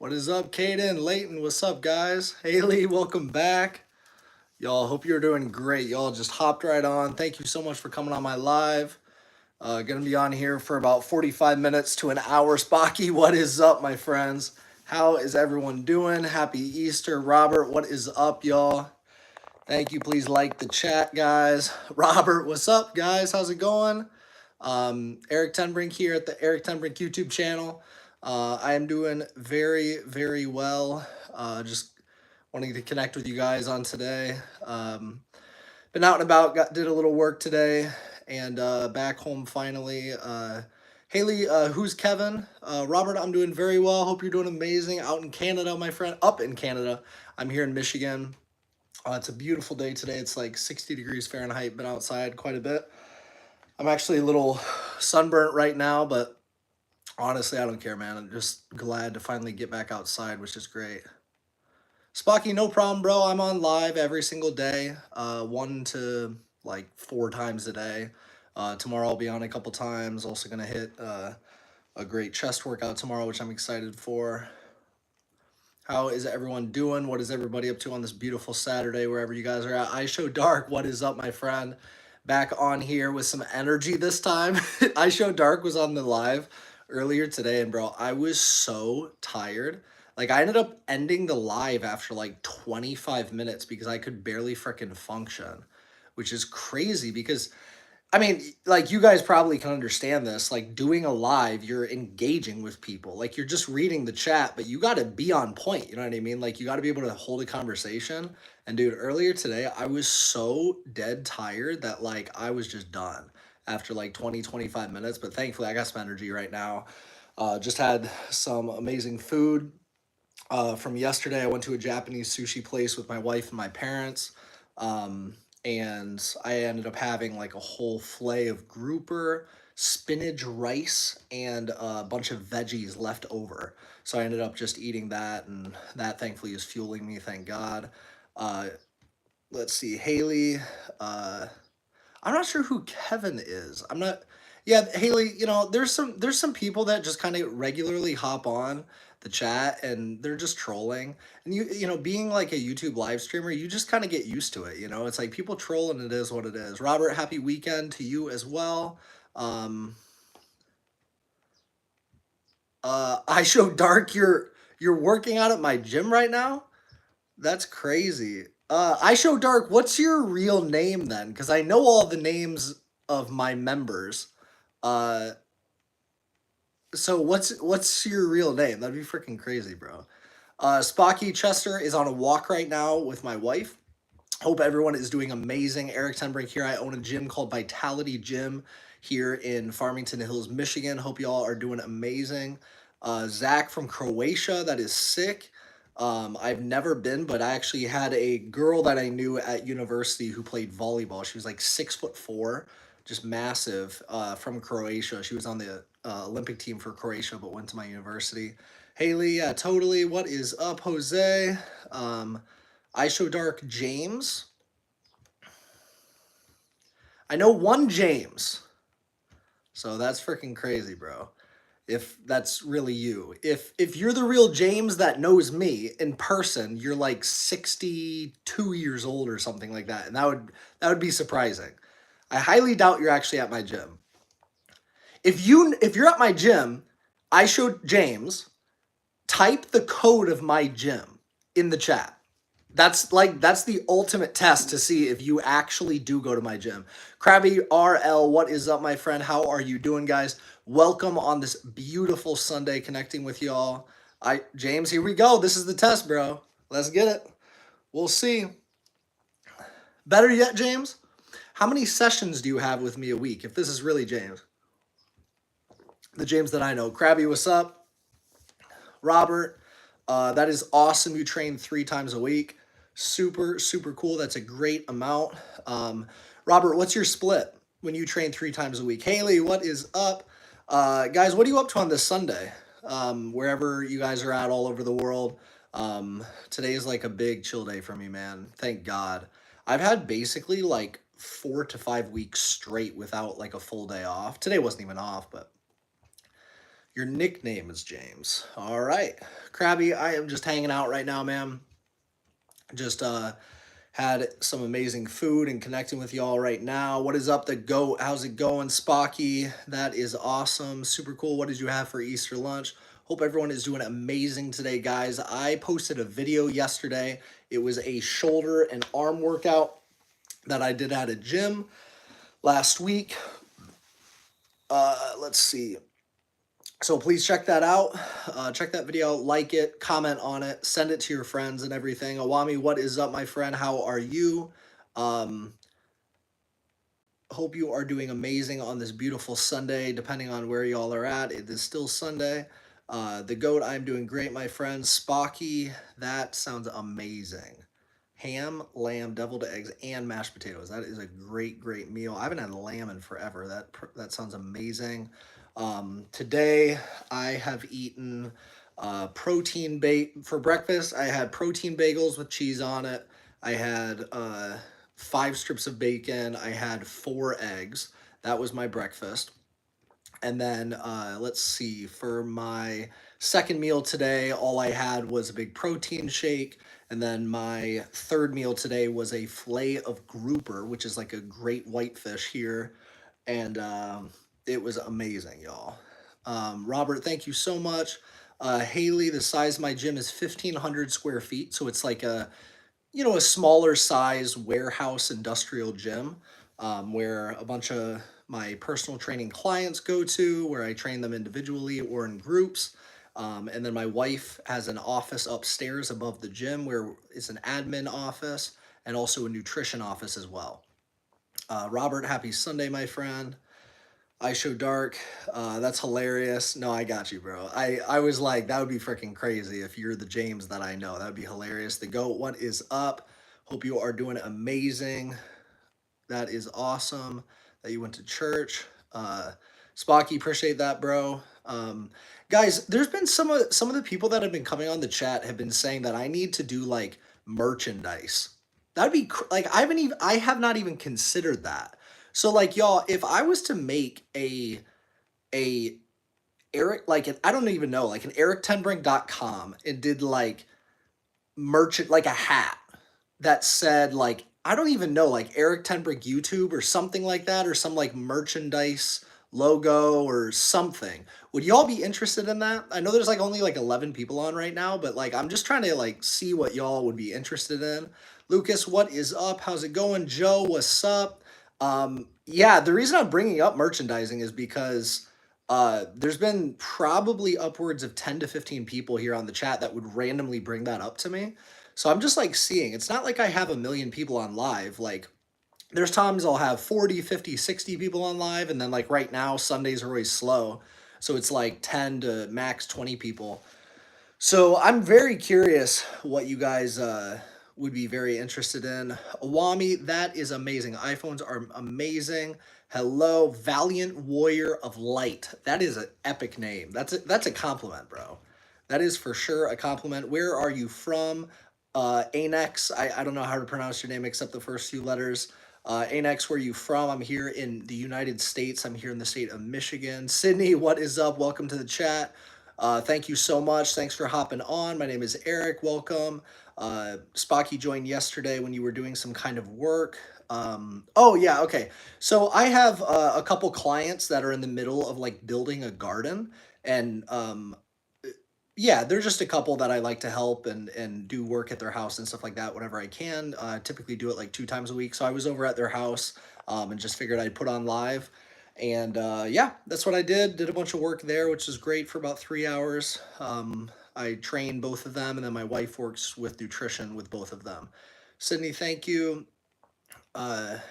What is up, Caden? Leighton, what's up, guys? Haley, welcome back. Y'all, hope you're doing great. Y'all just hopped right on. Thank you so much for coming on my live. Gonna be on here for about 45 minutes to an hour. Spocky, what is up, my friends? How is everyone doing? Happy Easter. Robert, what is up, y'all? Thank you. Please like the chat, guys. Robert, what's up, guys? How's it going? Eric Tenbrink here at the Eric Tenbrink YouTube channel. I am doing very, very well. Just wanting to connect with you guys on today. Been out and about, did a little work today, and back home finally. Haley, who's Kevin? Robert, I'm doing very well. Hope you're doing amazing out in Canada, my friend. Up in Canada. I'm here in Michigan. It's a beautiful day today. It's like 60 degrees Fahrenheit. Been outside quite a bit. I'm actually a little sunburnt right now, but honestly, I don't care, man. I'm just glad to finally get back outside, which is great. Spocky, no problem, bro. I'm on live every single day, 1 to 4 times a day. Tomorrow I'll be on a couple times. Also gonna hit a great chest workout tomorrow, which I'm excited for. How is everyone doing? What is everybody up to on this beautiful Saturday, wherever you guys are at? I Show Dark, what is up, my friend? Back on here with some energy this time. I Show Dark was on the live earlier today, and bro, I was so tired. Like, I ended up ending the live after like 25 minutes because I could barely freaking function, which is crazy because I mean, like you guys probably can understand this. Like doing a live, you're engaging with people. Like you're just reading the chat, but you got to be on point. You know what I mean? Like you got to be able to hold a conversation. And dude, earlier today, I was so dead tired that like I was just done after like 20, 25 minutes. But thankfully, I got some energy right now. Just had some amazing food from yesterday. I went to a Japanese sushi place with my wife and my parents. And I ended up having like a whole fillet of grouper, spinach, rice, and a bunch of veggies left over. So I ended up just eating that, and that thankfully is fueling me. Thank God. Uh, let's see, Haley. Uh, I'm not sure who Kevin is. I'm not. Yeah, Haley. There's some people that just kind of regularly hop on the chat and they're just trolling. And being like a YouTube live streamer, you just kind of get used to it. It's like people troll and it is what it is. Robert, happy weekend to you as well. Um, I Show Dark. You're working out at my gym right now. That's crazy. I Show Dark. What's your real name then? Because I know all the names of my members. Uh, so what's your real name? That'd be freaking crazy, bro. Spocky Chester is on a walk right now with my wife. Hope everyone is doing amazing. Eric Tenbrink here. I own a gym called Vitality Gym here in Farmington Hills, Michigan. Hope y'all are doing amazing. Zach from Croatia, that is sick. I've never been, but I actually had a girl that I knew at university who played volleyball. She was like 6'4", just massive, from Croatia. She was on the Olympic team for Croatia, but went to my university. Haley, yeah, totally. What is up, Jose? I Show Dark James. I know one James. So that's freaking crazy, bro. If that's really you. If you're the real James that knows me in person, you're like 62 years old or something like that. And that would be surprising. I highly doubt you're actually at my gym. If you're at my gym, I Show James, type the code of my gym in the chat. That's the ultimate test to see if you actually do go to my gym. Krabby RL, what is up, my friend? How are you doing, guys? Welcome on this beautiful Sunday, connecting with y'all. James, here we go. This is the test, bro. Let's get it. We'll see. Better yet, James, how many sessions do you have with me a week? If this is really James, the James that I know. Krabby, what's up? Robert, that is awesome. You train 3 times a week. Super, super cool. That's a great amount. Robert, what's your split when you train 3 times a week? Haley, what is up? Guys, what are you up to on this Sunday? Wherever you guys are at all over the world. Today is like a big chill day for me, man. Thank God. I've had basically like 4 to 5 weeks straight without like a full day off. Today wasn't even off, but Your nickname is James. All right. Krabby, I am just hanging out right now, man. Just had some amazing food and connecting with y'all right now. What is up, the goat? How's it going, Spocky? That is awesome. Super cool. What did you have for Easter lunch? Hope everyone is doing amazing today, guys. I posted a video yesterday. It was a shoulder and arm workout that I did at a gym last week. Let's see. So please check that out. Check that video out, like it, comment on it, send it to your friends and everything. Awami, what is up, my friend? How are you? Hope you are doing amazing on this beautiful Sunday, depending on where y'all are at. It is still Sunday. The goat, I'm doing great, my friend. Spocky, that sounds amazing. Ham, lamb, deviled eggs, and mashed potatoes. That is a great, great meal. I haven't had lamb in forever. That sounds amazing. Today I have eaten for breakfast. I had protein bagels with cheese on it. I had 5 strips of bacon. I had 4 eggs. That was my breakfast. And then let's see, for my second meal today, all I had was a big protein shake. And then my third meal today was a fillet of grouper, which is like a great whitefish here. And it was amazing, y'all. Robert, thank you so much. Haley, the size of my gym is 1,500 square feet. So it's like a smaller size warehouse industrial gym where a bunch of my personal training clients go to, where I train them individually or in groups. And then my wife has an office upstairs above the gym where it's an admin office and also a nutrition office as well. Robert, happy Sunday, my friend. I Show Dark, that's hilarious. No, I got you, bro. I was like, that would be freaking crazy if you're the James that I know. That would be hilarious. The GOAT, what is up? Hope you are doing amazing. That is awesome that you went to church. Spocky, appreciate that, bro. Guys, there's been some of the people that have been coming on the chat have been saying that I need to do like merchandise. That'd be like I have not even considered that. So like y'all, if I was to make a Eric like an, I don't even know, like an erictenbrink.com and did like merchant like a hat that said like I don't even know, like Eric Tenbrink YouTube or something like that, or some like merchandise logo or something. Would y'all be interested in that? I know there's like only like 11 people on right now, but like I'm just trying to like see what y'all would be interested in. Lucas, what is up? How's it going? Joe, what's up? Yeah, the reason I'm bringing up merchandising is because there's been probably upwards of 10 to 15 people here on the chat that would randomly bring that up to me. So I'm just like seeing, it's not like I have a million people on live. Like there's times I'll have 40, 50, 60 people on live. And then like right now, Sundays are always slow. So it's like 10 to max 20 people. So I'm very curious what you guys would be very interested in. Awami, that is amazing. iPhones are amazing. Hello, Valiant Warrior of Light. That is an epic name. That's a compliment, bro. That is for sure a compliment. Where are you from? Anex, I don't know how to pronounce your name except the first few letters. Anex, where are you from? I'm here in the United States. I'm here in the state of Michigan. Sydney, what is up? Welcome to the chat. Thank you so much. Thanks for hopping on. My name is Eric. Welcome. Spocky joined yesterday when you were doing some kind of work. Oh yeah, okay. So I have a couple clients that are in the middle of like building a garden, and yeah, they're just a couple that I like to help and do work at their house and stuff like that whenever I can. Typically do it like 2 times a week. So I was over at their house and just figured I'd put on live. And yeah, that's what I did. Did a bunch of work there, which is great for about 3 hours. I train both of them, and then my wife works with nutrition with both of them. Sydney, thank you.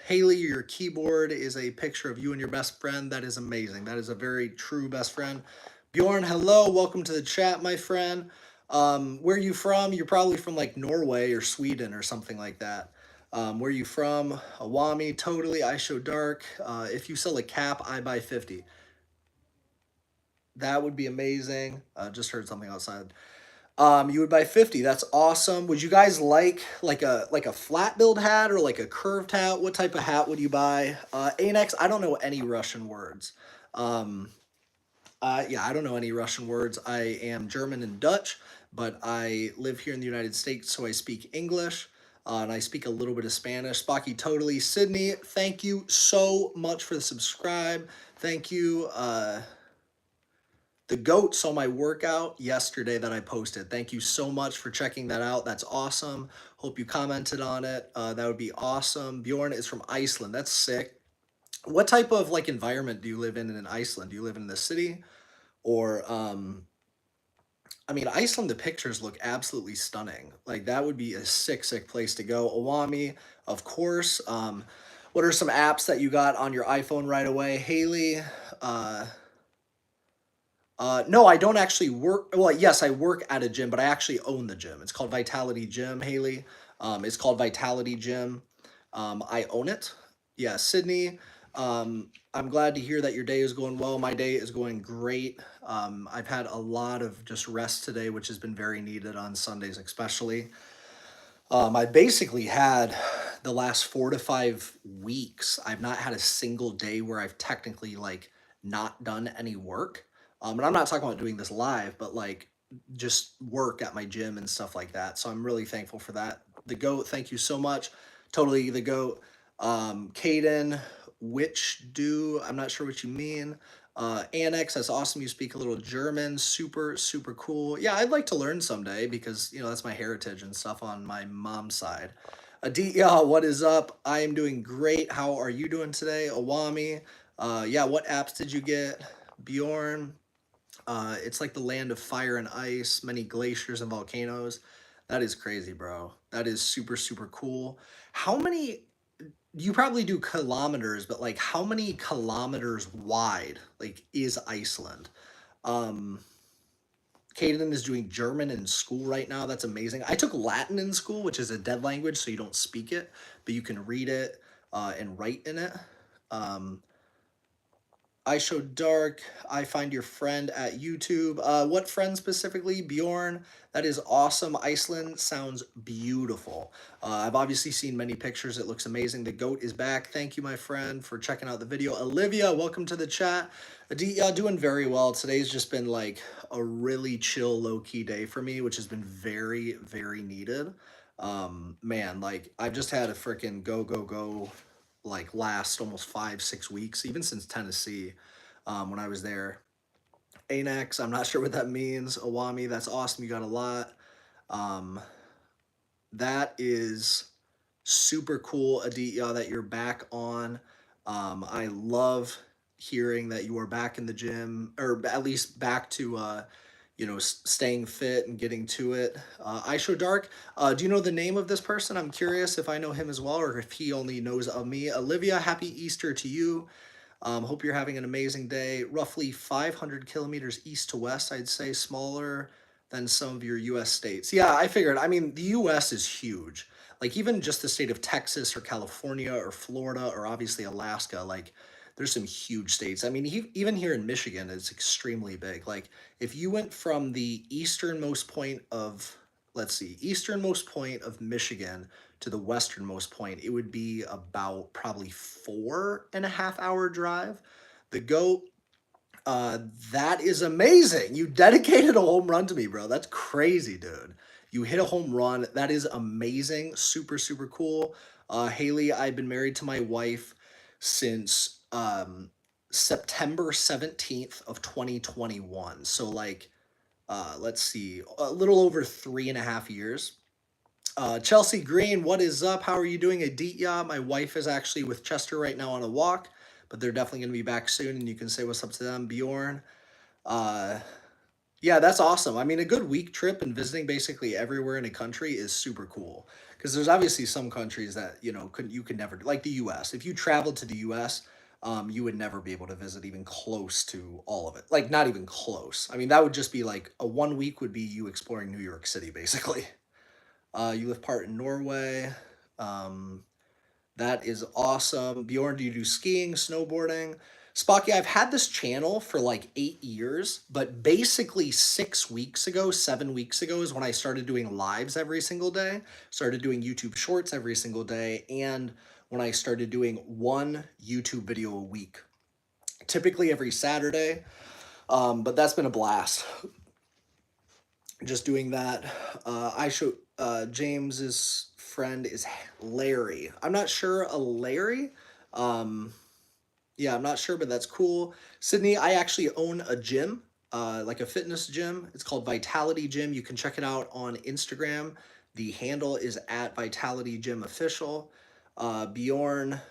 Haley, your keyboard is a picture of you and your best friend. That is amazing. That is a very true best friend. Bjorn, hello. Welcome to the chat, my friend. Where are you from? You're probably from like Norway or Sweden or something like that. Where are you from? Awami, totally. I Show Dark. If you sell a cap, I buy 50. That would be amazing. Just heard something outside. You would buy 50. That's awesome. Would you guys like a flat build hat or like a curved hat? What type of hat would you buy? Anex, I don't know any Russian words. Yeah, I don't know any Russian words. I am German and Dutch, but I live here in the United States, so I speak English. And I speak a little bit of Spanish. Spocky, totally. Sydney, thank you so much for the subscribe. Thank you. The goat saw my workout yesterday that I posted. Thank you so much for checking that out. That's awesome. Hope you commented on it. That would be awesome. Bjorn is from Iceland. That's sick. What type of like environment do you live in Iceland? Do you live in the city or I mean, Iceland, the pictures look absolutely stunning. Like that would be a sick, sick place to go. Owami, of course. What are some apps that you got on your iPhone right away? Haley, uh, no, I don't actually work. Well, yes, I work at a gym, but I actually own the gym. It's called Vitality Gym, Haley. It's called Vitality Gym. I own it. Yeah, Sydney. I'm glad to hear that your day is going well. My day is going great. I've had a lot of just rest today, which has been very needed on Sundays, especially. I basically had the last 4 to 5 weeks. I've not had a single day where I've technically like not done any work. And I'm not talking about doing this live, but like just work at my gym and stuff like that. So I'm really thankful for that. The goat, thank you so much. Totally the goat. Caden, which do I'm not sure what you mean. Annex, that's awesome. You speak a little German. Super, super cool. Yeah, I'd like to learn someday because, that's my heritage and stuff on my mom's side. Aditya, what is up? I am doing great. How are you doing today? Awami. Yeah, what apps did you get? Bjorn. It's like the land of fire and ice, many glaciers and volcanoes. That is crazy, bro. That is super, super cool. How many you probably do kilometers, but like how many kilometers wide like is Iceland? Um Caden is doing German in school right now. That's amazing. I took Latin in school, which is a dead language, so you don't speak it, but you can read it and write in it. Um, I show dark. I find your friend at YouTube. What friend specifically? Bjorn. That is awesome. Iceland sounds beautiful. I've obviously seen many pictures. It looks amazing. The goat is back. Thank you, my friend, for checking out the video. Olivia, welcome to the chat. Aditya, doing very well. Today's just been like a really chill, low-key day for me, which has been very, very needed. Man, like I've just had a freaking go, go, go like last almost 5, 6 weeks, even since Tennessee, when I was there. Anex, I'm not sure what that means. Awami, that's awesome. You got a lot. Um, that is super cool, Aditya, that you're back on. I love hearing that you are back in the gym, or at least back to staying fit and getting to it. I show dark. Do you know the name of this person? I'm curious if I know him as well, or if he only knows of me. Olivia, happy Easter to you. Hope you're having an amazing day. Roughly 500 kilometers east to west, I'd say, smaller than some of your U.S. states. Yeah, I figured. I mean, the U.S. is huge. Like even just the state of Texas or California or Florida or obviously Alaska, like there's some huge states. I mean, even here in Michigan, it's extremely big. Like if you went from the easternmost point of, let's see, easternmost point of Michigan to the westernmost point, it would be about probably 4.5 hour drive. The goat, that is amazing. You dedicated a home run to me, bro. That's crazy, dude. You hit a home run. That is amazing. Super, super cool. Haley, I've been married to my wife since September 17th of 2021. So like, let's see, a little over 3.5 years. Chelsea Green, what is up? How are you doing? Aditya, my wife is actually with Chester right now on a walk, but they're definitely going to be back soon, and you can say what's up to them. Bjorn, uh, yeah, that's awesome. I mean, a good week trip and visiting basically everywhere in a country is super cool because there's obviously some countries that you could never like the U.S. If you traveled to the U.S., you would never be able to visit even close to all of it. Like not even close. I mean, that would just be like a 1 week would be you exploring New York City basically. You live part in Norway. Um, that is awesome. Bjorn, do you do skiing, snowboarding? Spocky, I've had this channel for like 8 years, but basically 6 weeks ago, 7 weeks ago is when I started doing lives every single day, started doing YouTube shorts every single day, and when I started doing one YouTube video a week, typically every Saturday. But that's been a blast. Just doing that. James's friend is Larry. I'm not sure a Larry. Yeah, I'm not sure, but that's cool. Sydney, I actually own a gym, like a fitness gym. It's called Vitality Gym. You can check it out on Instagram. The handle is at Vitality Gym Official. Bjorn,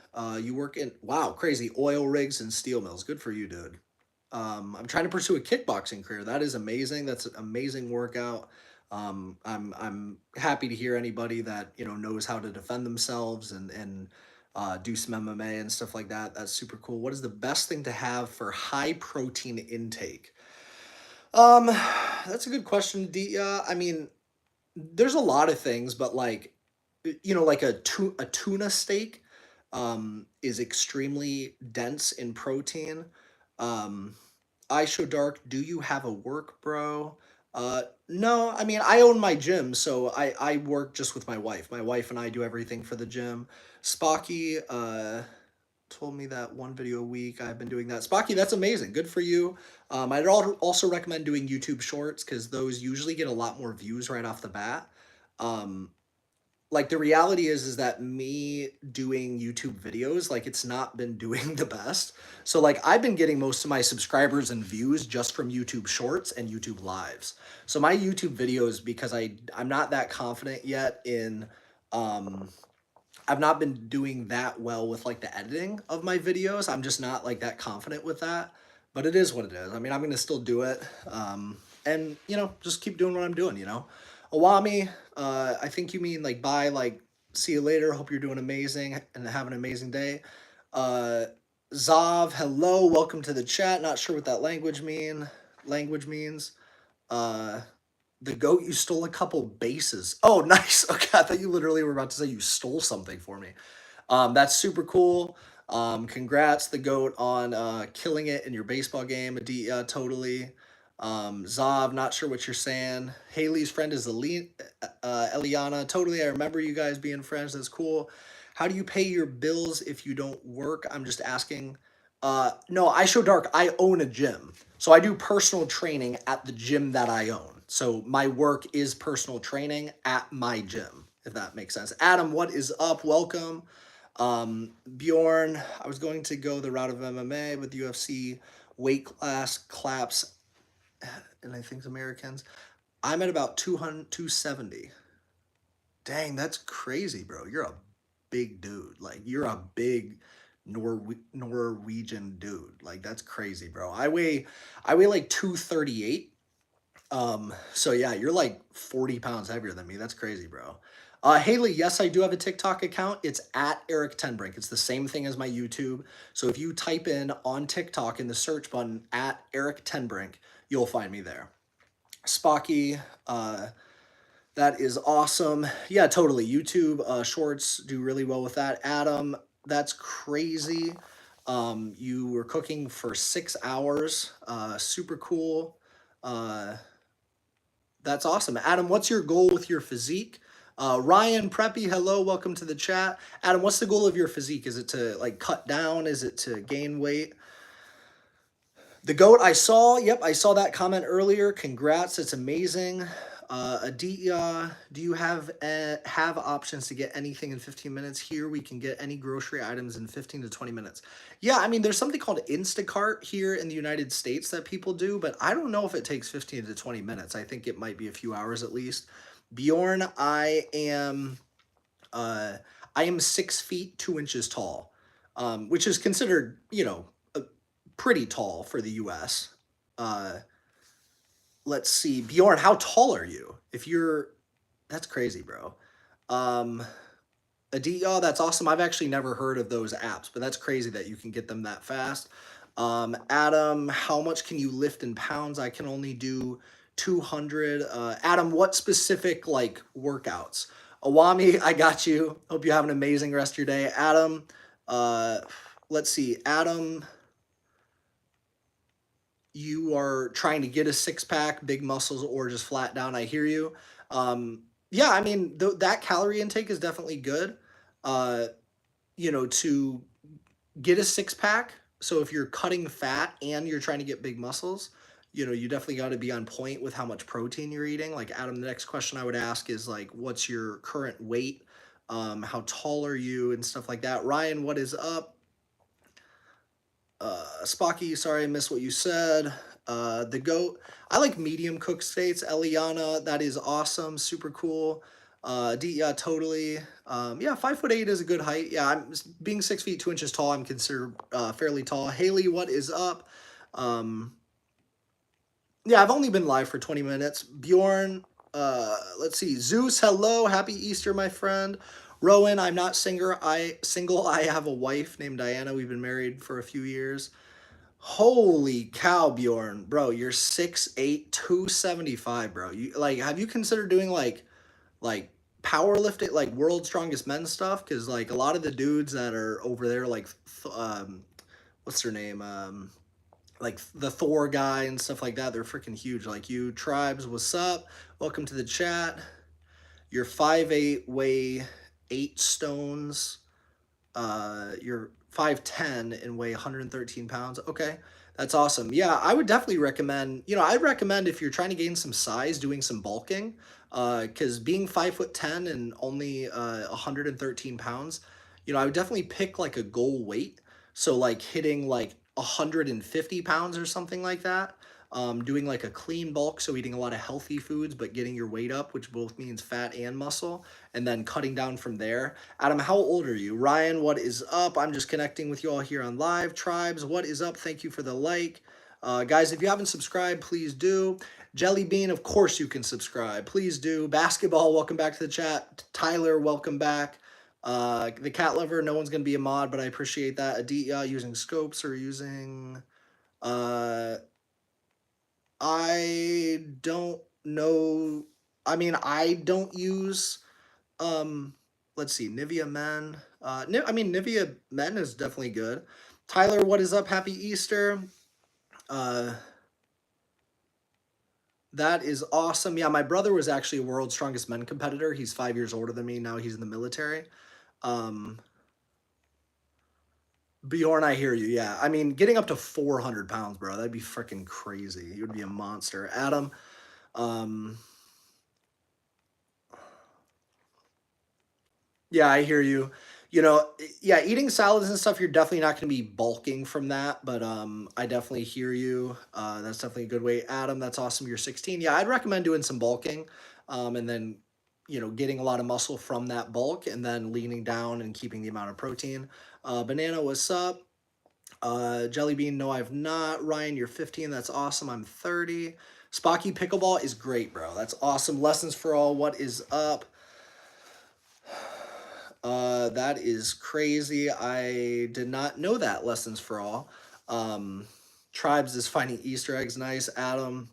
you work in, wow, crazy, oil rigs and steel mills. Good for you, dude. I'm trying to pursue a kickboxing career. That is amazing. That's an amazing workout. I'm happy to hear anybody that knows how to defend themselves and do some MMA and stuff like that. That's super cool. What is the best thing to have for high protein intake? Um, that's a good question. I mean, there's a lot of things, but like, like a tuna steak, is extremely dense in protein. Um, I Show Dark, do you have a work, bro? No, I mean, I own my gym, so I work just with my wife. My wife and I do everything for the gym. Spocky, told me that one video a week. I've been doing that. Spocky, that's amazing. Good for you. I'd also recommend doing YouTube Shorts because those usually get a lot more views right off the bat. Um, like the reality is that me doing YouTube videos, like it's not been doing the best. So like I've been getting most of my subscribers and views just from YouTube Shorts and YouTube Lives. So my YouTube videos, because I'm not that confident yet in um I've not been doing that well with like the editing of my videos. I'm just not like that confident with that. But it is what it is. I mean, I'm gonna still do it. And just keep doing what I'm doing. Awami, I think you mean like bye, like see you later. Hope you're doing amazing and have an amazing day. Uh Zav, hello, welcome to the chat. Not sure what that language means. Uh the goat, you stole a couple bases. Oh, nice. Okay, I thought you literally were about to say you stole something for me. That's super cool. Congrats, the goat, on killing it in your baseball game. Totally. Zav, not sure what you're saying. Haley's friend is Eliana. Totally, I remember you guys being friends. That's cool. How do you pay your bills if you don't work? I'm just asking. No, I Show Dark. I own a gym. So I do personal training at the gym that I own. So my work is personal training at my gym, if that makes sense. Adam, what is up? Welcome. Bjorn, I was going to go the route of MMA with UFC weight class claps, and I think Americans. I'm at about 200, 270. Dang, that's crazy, bro. You're a big dude. Like, you're a big Norwegian dude. Like, that's crazy, bro. I weigh like 238. So yeah, you're like 40 pounds heavier than me. That's crazy, bro. Haley, yes, I do have a TikTok account. It's at Eric Tenbrink. It's the same thing as my YouTube. So if you type in on TikTok in the search button at Eric Tenbrink, you'll find me there. Spocky, that is awesome. Yeah, totally. YouTube Shorts do really well with that. Adam, that's crazy. You were cooking for 6 hours. Super cool. That's awesome. Adam, what's your goal with your physique? Ryan Preppy, hello, welcome to the chat. Adam, what's the goal of your physique? Is it to like cut down? Is it to gain weight? The goat, I saw that comment earlier. Congrats, it's amazing. Aditya, do you have options to get anything in 15 minutes? Here we can get any grocery items in 15 to 20 minutes. Yeah, I mean, there's something called Instacart here in the United States that people do, but I don't know if it takes 15 to 20 minutes. I think it might be a few hours at least. Bjorn, I am 6 feet 2 inches tall, which is considered, pretty tall for the U.S. Let's see, Bjorn, how tall are you? That's crazy, bro. Aditya, that's awesome. I've actually never heard of those apps, but that's crazy that you can get them that fast. Adam, how much can you lift in pounds? I can only do 200. Adam, what specific like workouts? Awami, I got you. Hope you have an amazing rest of your day. Adam, let's see. Adam, you are trying to get a 6-pack, big muscles, or just flat down. I hear you. Yeah, I mean, that calorie intake is definitely good. To get a 6-pack. So if you're cutting fat and you're trying to get big muscles, you know, you definitely got to be on point with how much protein you're eating. Like Adam, the next question I would ask is like, what's your current weight? How tall are you and stuff like that. Ryan, what is up? Spocky, sorry I missed what you said. The goat, I like medium cooked steaks. Eliana, that is awesome, super cool. Yeah, totally. Yeah, 5'8" is a good height. Yeah, I'm being 6 feet 2 inches tall. I'm considered fairly tall. Haley, what is up? Um, yeah, I've only been live for 20 minutes. Bjorn, let's see. Zeus, hello. Happy Easter, my friend. Rowan, I'm not single. I have a wife named Diana. We've been married for a few years. Holy cow, Bjorn. Bro, you're 6'8", 275, bro. You like have you considered doing like powerlifting, like world's strongest men stuff? Cause like a lot of the dudes that are over there, like what's their name? Like the Thor guy and stuff like that. They're freaking huge. Like you, Tribes, what's up? Welcome to the chat. You're 5'8", weigh 8 stones. You're 5'10" and weigh 113 pounds. Okay, that's awesome. Yeah, I would definitely recommend. You know, I'd recommend if you're trying to gain some size, doing some bulking. Because being 5'10" and only 113 pounds, you know, I would definitely pick like a goal weight. So like hitting like 150 pounds or something like that. Doing like a clean bulk, so eating a lot of healthy foods, but getting your weight up, which both means fat and muscle, and then cutting down from there. Adam, how old are you? Ryan, what is up? I'm just connecting with you all here on live. Tribes, what is up? Thank you for the like. Guys, if you haven't subscribed, please do. Jelly Bean, of course you can subscribe. Please do. Basketball, welcome back to the chat. Tyler, welcome back. The cat lover, no one's going to be a mod, but I appreciate that. Aditya, using scopes or using... I don't know. I mean, I don't use let's see, Nivea Men. I mean, Nivea Men is definitely good. Tyler, what is up? Happy Easter. Uh, that is awesome. Yeah, my brother was actually a World's Strongest Men competitor. He's 5 years older than me. Now he's in the military. Bjorn, I hear you. Yeah, I mean, getting up to 400 pounds, bro, that'd be freaking crazy. You would be a monster. Adam, yeah, I hear you. You know, yeah, eating salads and stuff, you're definitely not going to be bulking from that, but I definitely hear you. That's definitely a good way. Adam, that's awesome. You're 16. Yeah, I'd recommend doing some bulking, and then you know, getting a lot of muscle from that bulk, and then leaning down and keeping the amount of protein. Banana, what's up? Jelly Bean, no, I've not. Ryan, you're 15. That's awesome. I'm 30. Spocky Pickleball is great, bro. That's awesome. Lessons for All, what is up? That is crazy. I did not know that. Lessons for All. Tribes is finding Easter eggs. Nice, Adam.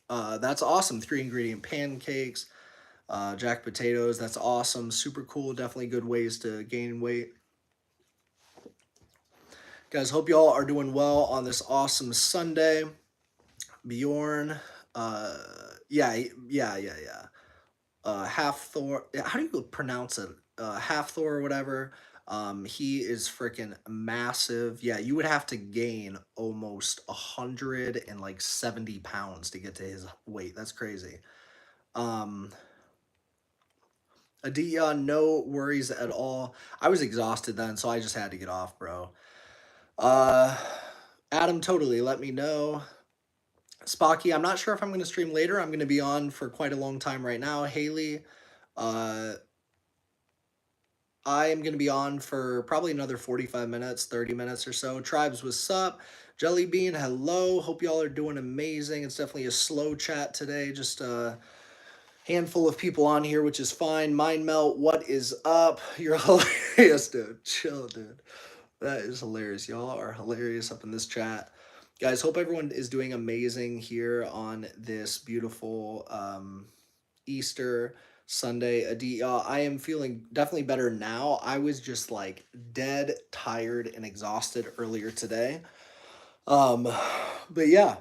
That's awesome. 3-ingredient pancakes. Jack potatoes. That's awesome. Super cool. Definitely good ways to gain weight. Guys, hope y'all are doing well on this awesome Sunday. Bjorn. Yeah. Half Thor. How do you pronounce it? Half Thor or whatever. He is freaking massive. Yeah, you would have to gain almost 170 pounds to get to his weight. That's crazy. Aditya, no worries at all. I was exhausted then, so I just had to get off, bro. Adam, totally. Let me know. Spocky, I'm not sure if I'm going to stream later. I'm going to be on for quite a long time right now. Haley, I am going to be on for probably another 45 minutes, 30 minutes or so. Tribes, what's up? Jelly Bean, hello. Hope y'all are doing amazing. It's definitely a slow chat today. Just a handful of people on here, which is fine. Mind Melt, what is up? You're hilarious, dude. Chill, dude. That is hilarious. Y'all are hilarious up in this chat. Guys, hope everyone is doing amazing here on this beautiful Easter Sunday. Aditya, I am feeling definitely better now. I was just like dead tired and exhausted earlier today. But yeah.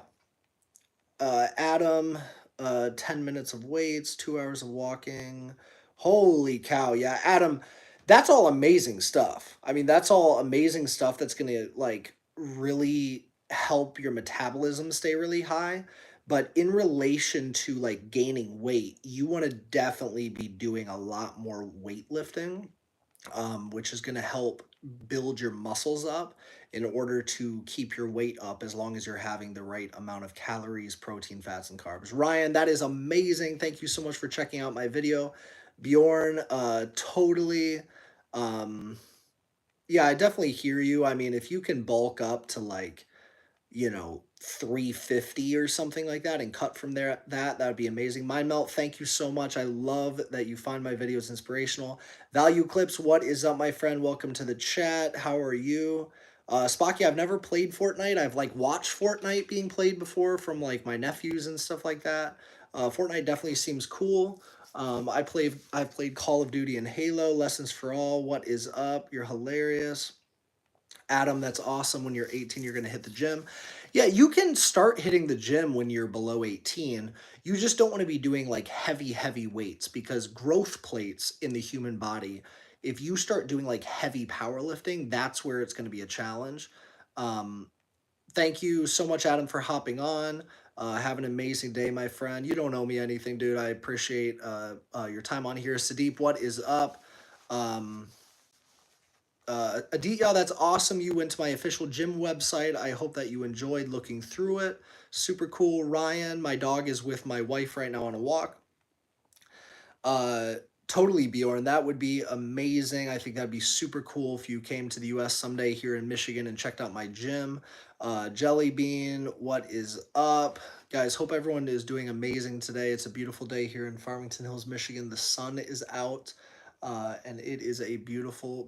Adam, 10 minutes of weights, 2 hours of walking. Holy cow. Yeah, Adam, that's all amazing stuff. I mean, that's all amazing stuff that's going to like really help your metabolism stay really high. But in relation to like gaining weight, you want to definitely be doing a lot more weightlifting, which is going to help build your muscles up in order to keep your weight up as long as you're having the right amount of calories, protein, fats, and carbs. Ryan, that is amazing. Thank you so much for checking out my video. Bjorn, totally. Um, yeah, I definitely hear you. I mean, if you can bulk up to like, 350 or something like that and cut from there, that would be amazing. Mind Melt, thank you so much. I love that you find my videos inspirational. Value Clips, what is up, my friend? Welcome to the chat. How are you? Spocky, I've never played Fortnite. I've like watched Fortnite being played before from like my nephews and stuff like that. Fortnite definitely seems cool. I've played Call of Duty and Halo. Lessons for All, what is up? You're hilarious. Adam, that's awesome. When you're 18, you're going to hit the gym. Yeah, you can start hitting the gym when you're below 18. You just don't want to be doing like heavy weights, because growth plates in the human body, if you start doing like heavy powerlifting, that's where it's going to be a challenge. Um, Thank you so much, Adam, for hopping on. Have an amazing day, my friend. You don't owe me anything, dude. I appreciate your time on here. Sadiq, what is up? Um, Aditya, that's awesome. You went to my official gym website. I hope that you enjoyed looking through it. Super cool. Ryan, my dog is with my wife right now on a walk. Uh, totally, Bjorn. That would be amazing. I think that'd be super cool if you came to the US someday here in Michigan and checked out my gym. Jelly Bean, what is up? Guys, hope everyone is doing amazing today. It's a beautiful day here in Farmington Hills, Michigan. The sun is out, and it is a beautiful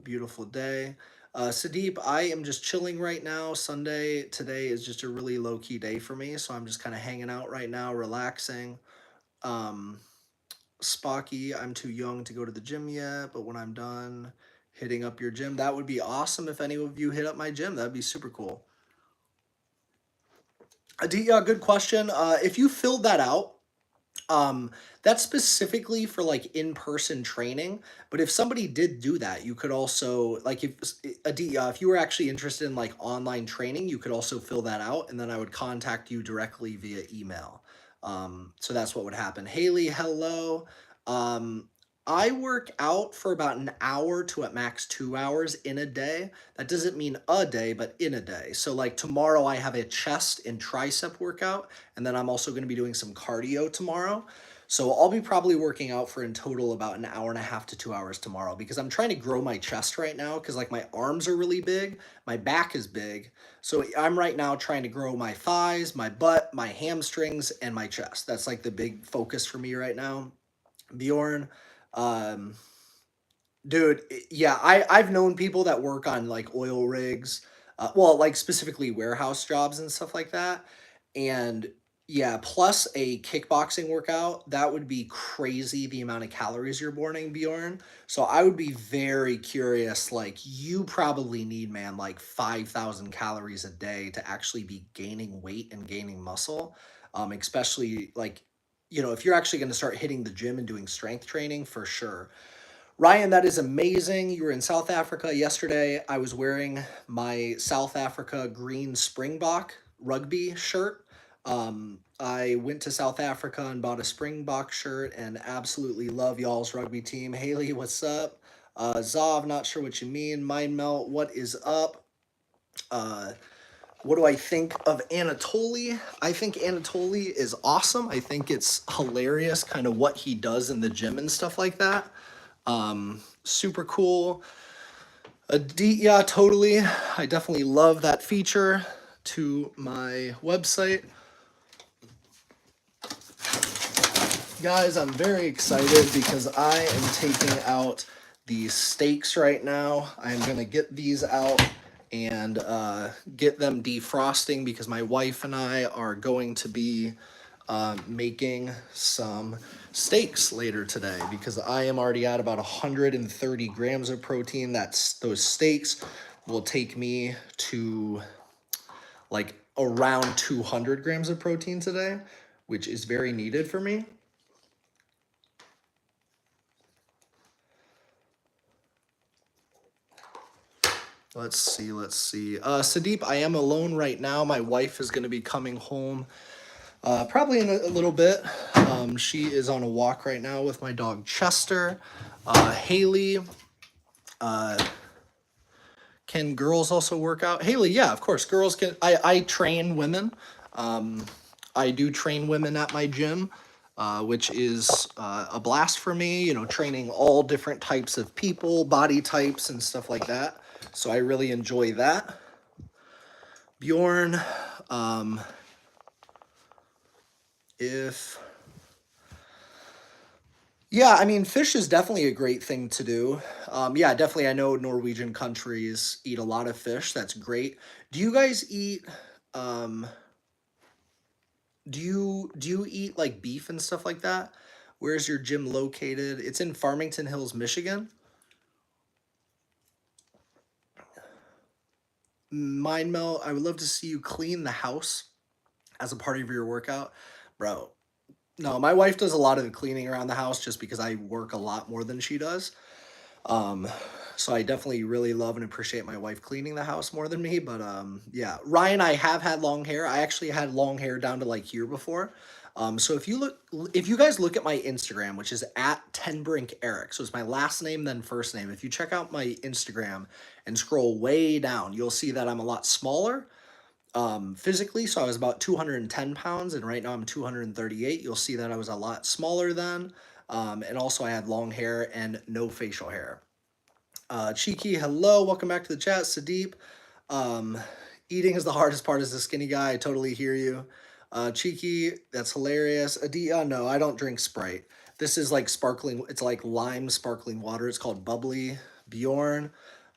day. Sadeep, I am just chilling right now. Sunday today is just a really low-key day for me, so I'm just kind of hanging out right now, relaxing. Um, Spocky, I'm too young to go to the gym yet, but when I'm done hitting up your gym, that would be awesome if any of you hit up my gym. That'd be super cool. Aditya, good question. If you filled that out, that's specifically for like in-person training. But if somebody did do that, you could also like if Aditya, if you were actually interested in like online training, you could also fill that out, and then I would contact you directly via email. So that's what would happen. Haley, hello. Um, I work out for about an hour to at max 2 hours in a day. That doesn't mean a day, but in a day. So like tomorrow I have a chest and tricep workout, and then I'm also going to be doing some cardio tomorrow. So I'll be probably working out for in total about an hour and a half to 2 hours tomorrow, because I'm trying to grow my chest right now, because like my arms are really big, my back is big. So I'm right now trying to grow my thighs, my butt, my hamstrings, and my chest. That's like the big focus for me right now. Bjorn, um, dude, yeah, I've known people that work on like oil rigs, well, like specifically warehouse jobs and stuff like that. And yeah, plus a kickboxing workout, that would be crazy the amount of calories you're burning, Bjorn. So I would be very curious. Like, you probably need, man, like 5,000 calories a day to actually be gaining weight and gaining muscle. Especially like, if you're actually going to start hitting the gym and doing strength training, for sure. Ryan, that is amazing. You were in South Africa yesterday. I was wearing my South Africa green Springbok rugby shirt. I went to South Africa and bought a Springbok shirt and absolutely love y'all's rugby team. Haley, what's up? Zav, not sure what you mean. Mind Melt, what is up? What do I think of Anatoly? I think Anatoly is awesome. I think it's hilarious kind of what he does in the gym and stuff like that. Super cool. Yeah, totally. I definitely love that feature to my website. Guys, I'm very excited because I am taking out these steaks right now. I'm going to get these out and get them defrosting, because my wife and I are going to be making some steaks later today, because I am already at about 130 grams of protein. Those steaks will take me to like around 200 grams of protein today, which is very needed for me. Let's see, let's see. Sadeep, I am alone right now. My wife is going to be coming home probably in a little bit. She is on a walk right now with my dog Chester. Haley, uh, can girls also work out? Haley, yeah, of course. Girls can. I train women. I do train women at my gym, which is a blast for me, you know, training all different types of people, body types, and stuff like that. So I really enjoy that. Bjorn, if yeah, I mean, fish is definitely a great thing to do. Yeah, definitely. I know Norwegian countries eat a lot of fish. That's great. Do you guys eat? Um, do you eat like beef and stuff like that? Where's your gym located? It's in Farmington Hills, Michigan. Mind Melt, I would love to see you clean the house as a part of your workout, bro. No, my wife does a lot of the cleaning around the house just because I work a lot more than she does. Um, so I definitely really love and appreciate my wife cleaning the house more than me. But yeah, Ryan, I have had long hair. I actually had long hair down to like here before. So if you guys look at my Instagram, which is at Tenbrink Eric, so it's my last name then first name. If you check out my Instagram and scroll way down, you'll see that I'm a lot smaller physically. So I was about 210 pounds, and right now I'm 238. You'll see that I was a lot smaller then. And also I had long hair and no facial hair. Cheeky, hello, welcome back to the chat. Sadeep, um, eating is the hardest part as a skinny guy. I totally hear you. Cheeky, that's hilarious. Adia, no, I don't drink Sprite. This is like sparkling, it's like lime sparkling water. It's called Bubbly. Bjorn,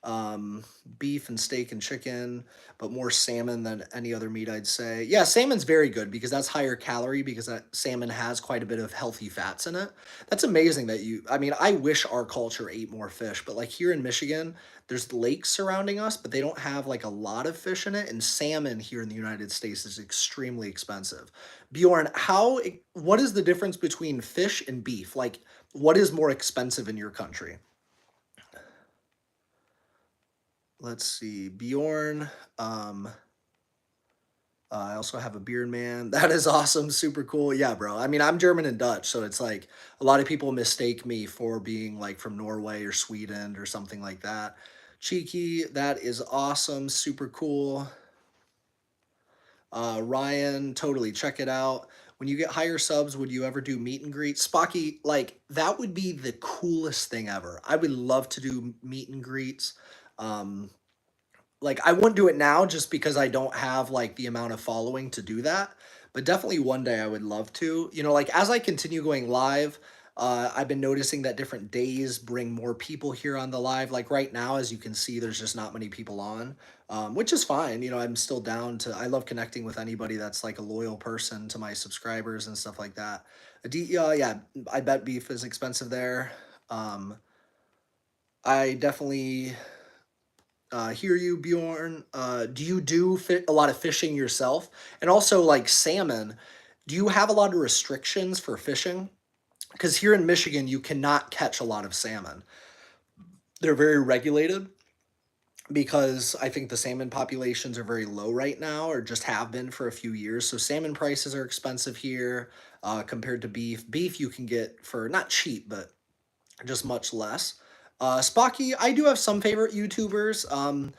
um, beef and steak and chicken, but more salmon than any other meat, I'd say. Yeah, salmon's very good because that's higher calorie because that salmon has quite a bit of healthy fats in it. That's amazing that I mean, I wish our culture ate more fish, but like here in Michigan, there's lakes surrounding us, but they don't have like a lot of fish in it. And salmon here in the United States is extremely expensive. Bjorn, what is the difference between fish and beef? Like, what is more expensive in your country? Let's see. Bjorn, um, I also have a beard man. That is awesome. Super cool. Yeah, bro. I mean, I'm German and Dutch, so it's like a lot of people mistake me for being like from Norway or Sweden or something like that. Cheeky, that is awesome. Super cool. Ryan, totally check it out. When you get higher subs, would you ever do meet and greet? Spocky, like that would be the coolest thing ever. I would love to do meet and greets. Um, like I wouldn't do it now just because I don't have like the amount of following to do that. But definitely one day I would love to. You know, like as I continue going live, I've been noticing that different days bring more people here on the live. Like right now, as you can see, there's just not many people on, which is fine. You know, I'm still down to. I love connecting with anybody that's like a loyal person to my subscribers and stuff like that. Yeah, I bet beef is expensive there. Um, I definitely hear you, Bjorn. Do you do a lot of fishing yourself? And also, like salmon, do you have a lot of restrictions for fishing? Because here in Michigan, you cannot catch a lot of salmon. They're very regulated because I think the salmon populations are very low right now, or just have been for a few years. So salmon prices are expensive here compared to beef. Beef you can get for not cheap, but just much less. Spocky, I do have some favorite YouTubers.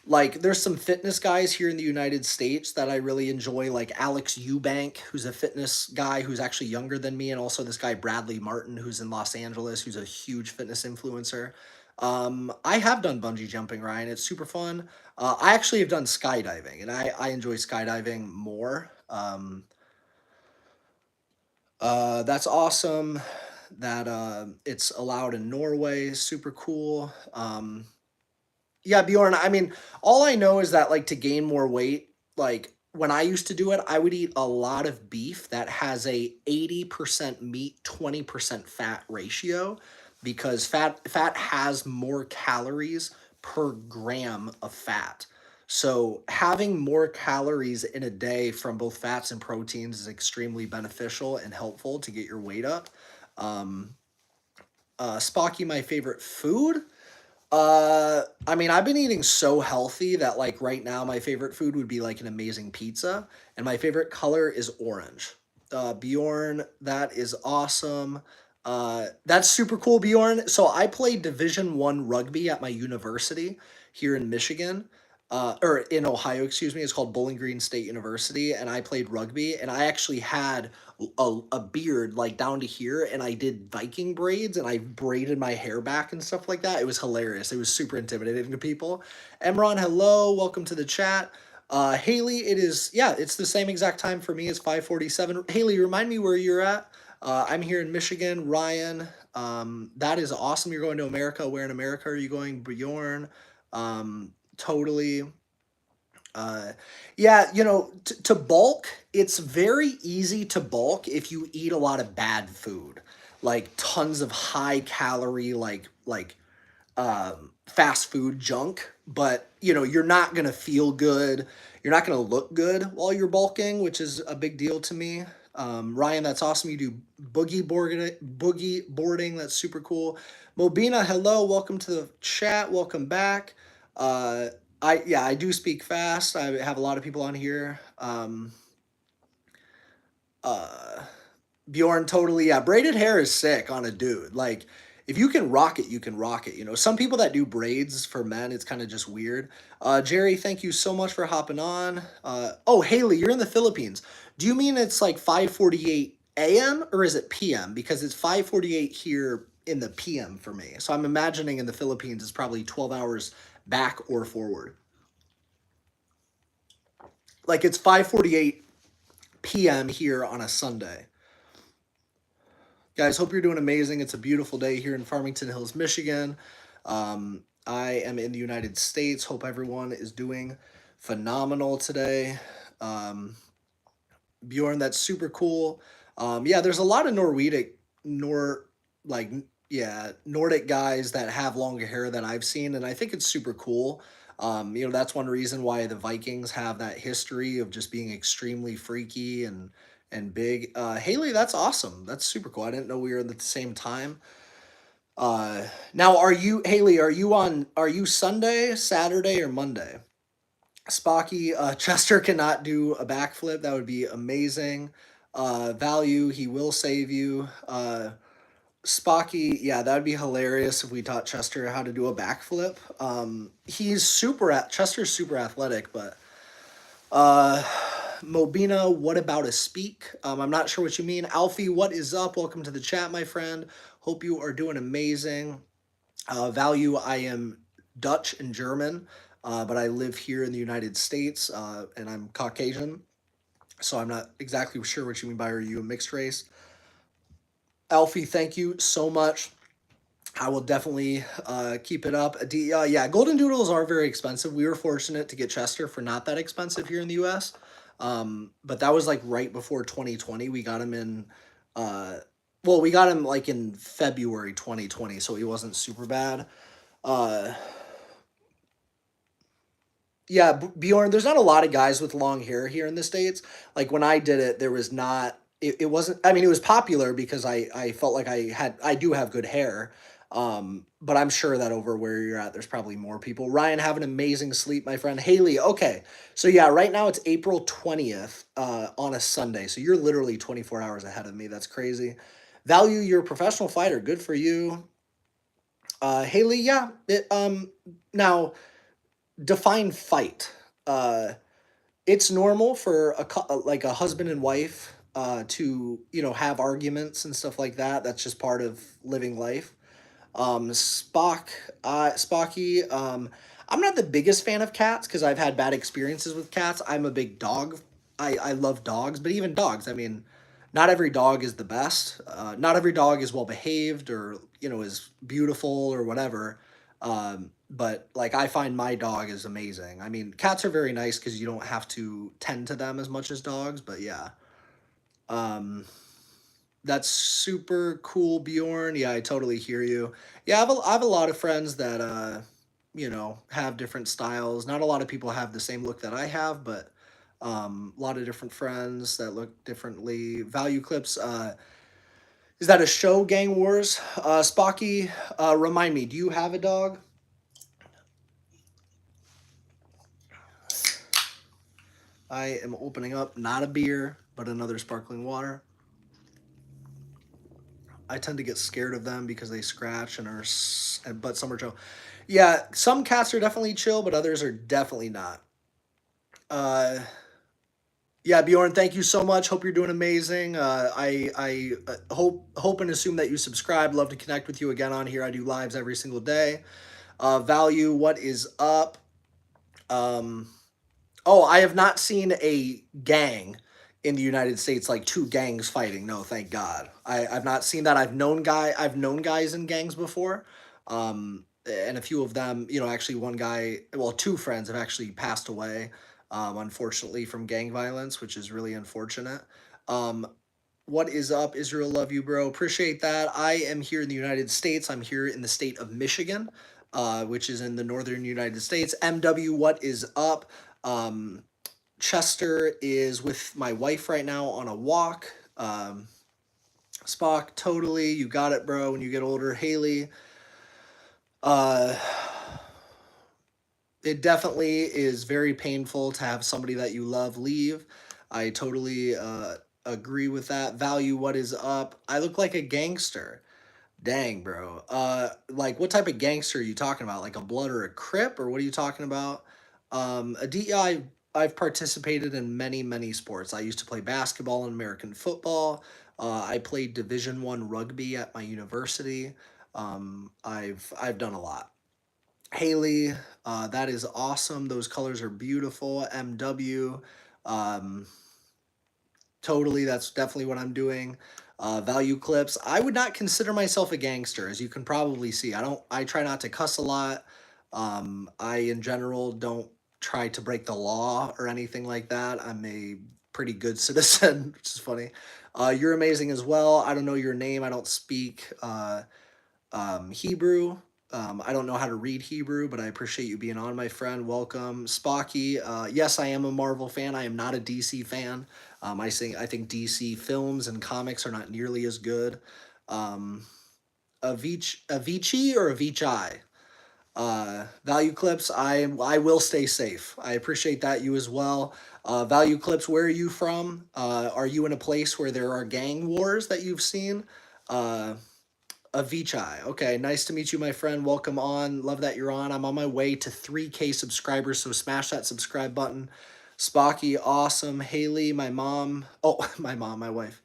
Like there's some fitness guys here in the United States that I really enjoy, like Alex Eubank, who's a fitness guy who's actually younger than me, and also this guy Bradley Martin, who's in Los Angeles, who's a huge fitness influencer. I have done bungee jumping, Ryan. It's super fun. I actually have done skydiving, and I enjoy skydiving more. That's awesome that it's allowed in Norway. Super cool. Yeah, Bjorn, I mean, all I know is that like to gain more weight, like when I used to do it, I would eat a lot of beef that has a 80% meat, 20% fat ratio because fat has more calories per gram of fat. So having more calories in a day from both fats and proteins is extremely beneficial and helpful to get your weight up. Um, Spocky, my favorite food. I mean, I've been eating so healthy that like right now my favorite food would be like an amazing pizza, and my favorite color is orange. Bjorn, that is awesome. That's super cool, Bjorn. So I played Division 1 rugby at my university here in Michigan, or in Ohio, excuse me. It's called Bowling Green State University, and I played rugby, and I actually had a beard like down to here, and I did Viking braids, and I braided my hair back and stuff like that. It was hilarious. It was super intimidating to people. Emron, hello, welcome to the chat. Haley, it is, yeah, it's the same exact time for me. It's 5:47. Haley, remind me where you're at. I'm here in Michigan. Ryan, that is awesome. You're going to America. Where in America are you going? Bjorn, totally. Uh, yeah, to bulk, it's very easy to bulk if you eat a lot of bad food, like tons of high calorie, fast food junk. But you're not gonna feel good. You're not gonna look good while you're bulking, which is a big deal to me. Ryan, that's awesome. You do boogie boarding. That's super cool. Mobina, hello, welcome to the chat. Welcome back. Uh, I do speak fast. I have a lot of people on here. Uh, Bjorn, totally. Yeah, braided hair is sick on a dude. Like, if you can rock it, you can rock it. Some people that do braids for men, it's kind of just weird. Jerry, thank you so much for hopping on. Oh, Haley, you're in the Philippines. Do you mean it's like 5:48 a.m. or is it p.m.? Because it's 5:48 here in the p.m. for me. So I'm imagining in the Philippines it's probably 12 hours back or forward. Like it's 5:48 p.m. here on a Sunday. Guys, hope you're doing amazing. It's a beautiful day here in Farmington Hills, Michigan. I am in the United States. Hope everyone is doing phenomenal today. Um, Bjorn, that's super cool. Yeah, there's a lot of Nor, like, yeah, Nordic guys that have longer hair that I've seen, and I think it's super cool. That's one reason why the Vikings have that history of just being extremely freaky and big. Haley, that's awesome. That's super cool. I didn't know we were at the same time. Now, Haley? Are you Sunday, Saturday, or Monday? Spocky, Chester cannot do a backflip. That would be amazing. Value, he will save you. Spocky, yeah, that would be hilarious if we taught Chester how to do a backflip. Chester's super athletic, but uh, Mobina, what about a speak? I'm not sure what you mean. Alfie, what is up? Welcome to the chat, my friend. Hope you are doing amazing. Value, I am Dutch and German, but I live here in the United States, and I'm Caucasian, so I'm not exactly sure what you mean by are you a mixed race. Alfie, thank you so much. I will definitely keep it up. Yeah, golden doodles are very expensive. We were fortunate to get Chester for not that expensive here in the U.S. But that was like right before 2020. We got him in, well, we got him like in February 2020, so he wasn't super bad. Uh, yeah, Bjorn, there's not a lot of guys with long hair here in the States. Like when I did it, there was not, it wasn't, I mean, it was popular because I felt like I do have good hair. But I'm sure that over where you're at, there's probably more people. Ryan, have an amazing sleep, my friend. Haley, okay. So yeah, right now it's April 20th, on a Sunday. So you're literally 24 hours ahead of me. That's crazy. Value, you're a professional fighter. Good for you. Haley, yeah. Now, define fight. Uh, it's normal for like a husband and wife to have arguments and stuff like that. That's just part of living life. Spocky. I'm not the biggest fan of cats because I've had bad experiences with cats. I'm a big dog. I love dogs, but even dogs. I mean, not every dog is the best. Not every dog is well behaved or is beautiful or whatever. But like I find my dog is amazing. I mean, cats are very nice because you don't have to tend to them as much as dogs. But yeah, um, that's super cool, Bjorn. Yeah, I totally hear you. Yeah, I have a lot of friends that have different styles. Not a lot of people have the same look that I have, but a lot of different friends that look differently. Value clips. Is that a show, Gang Wars? Spocky, remind me, do you have a dog? I am opening up not a beer, but another sparkling water. I tend to get scared of them because they scratch and are, but some are chill. Yeah, some cats are definitely chill, but others are definitely not. Uh, yeah, Bjorn, thank you so much. Hope you're doing amazing. I hope and assume that you subscribe. Love to connect with you again on here. I do lives every single day. Value, what is up? Um, oh, I have not seen a gang in the United States, like two gangs fighting. No, thank God. I've not seen that. I've known guys in gangs before. And a few of them, actually one guy, well, two friends have actually passed away, unfortunately, from gang violence, which is really unfortunate. Um, what is up, Israel? Love you, bro. Appreciate that. I am here in the United States. I'm here in the state of Michigan, which is in the northern United States. MW, what is up? Um, Chester is with my wife right now on a walk. Spock, totally. You got it, bro. When you get older, Haley. Uh, it definitely is very painful to have somebody that you love leave. I totally agree with that. Value, what is up? I look like a gangster. Dang, bro. Like what type of gangster are you talking about? Like a blood or a crip, or what are you talking about? A DEI. I've participated in many, many sports. I used to play basketball and American football. I played Division I rugby at my university. I've done a lot. Haley, that is awesome. Those colors are beautiful. MW, um, totally. That's definitely what I'm doing. Value clips. I would not consider myself a gangster, as you can probably see. I try not to cuss a lot. I in general don't try to break the law or anything like that. I'm a pretty good citizen, which is funny. You're amazing as well. I don't know your name. I don't speak Hebrew. I don't know how to read Hebrew, but I appreciate you being on, my friend. Welcome, Spocky. Yes, I am a Marvel fan. I am not a DC fan. I think DC films and comics are not nearly as good. Um, Avicii or Avicii? Value clips. I will stay safe. I appreciate that, you as well. Value clips. Where are you from? Are you in a place where there are gang wars that you've seen? Uh, Avicii. Okay, nice to meet you, my friend. Welcome on. Love that you're on. I'm on my way to 3K subscribers, so smash that subscribe button. Spocky, awesome. Haley, my mom. Oh, my wife.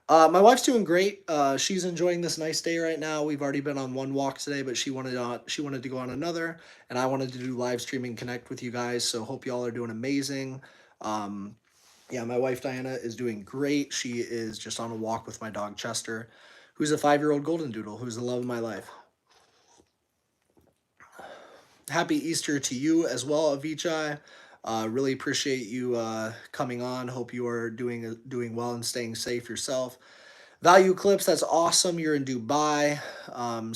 My wife's doing great. She's enjoying this nice day right now. We've already been on one walk today, but she wanted to go on another, and I wanted to do live streaming, connect with you guys. So hope y'all are doing amazing. Um, yeah, my wife Diana is doing great. She is just on a walk with my dog Chester, who's a 5-year-old golden doodle, who's the love of my life. Happy Easter to you as well, Avicii. Really appreciate you coming on. Hope you are doing well and staying safe yourself. Value clips, that's awesome. You're in Dubai.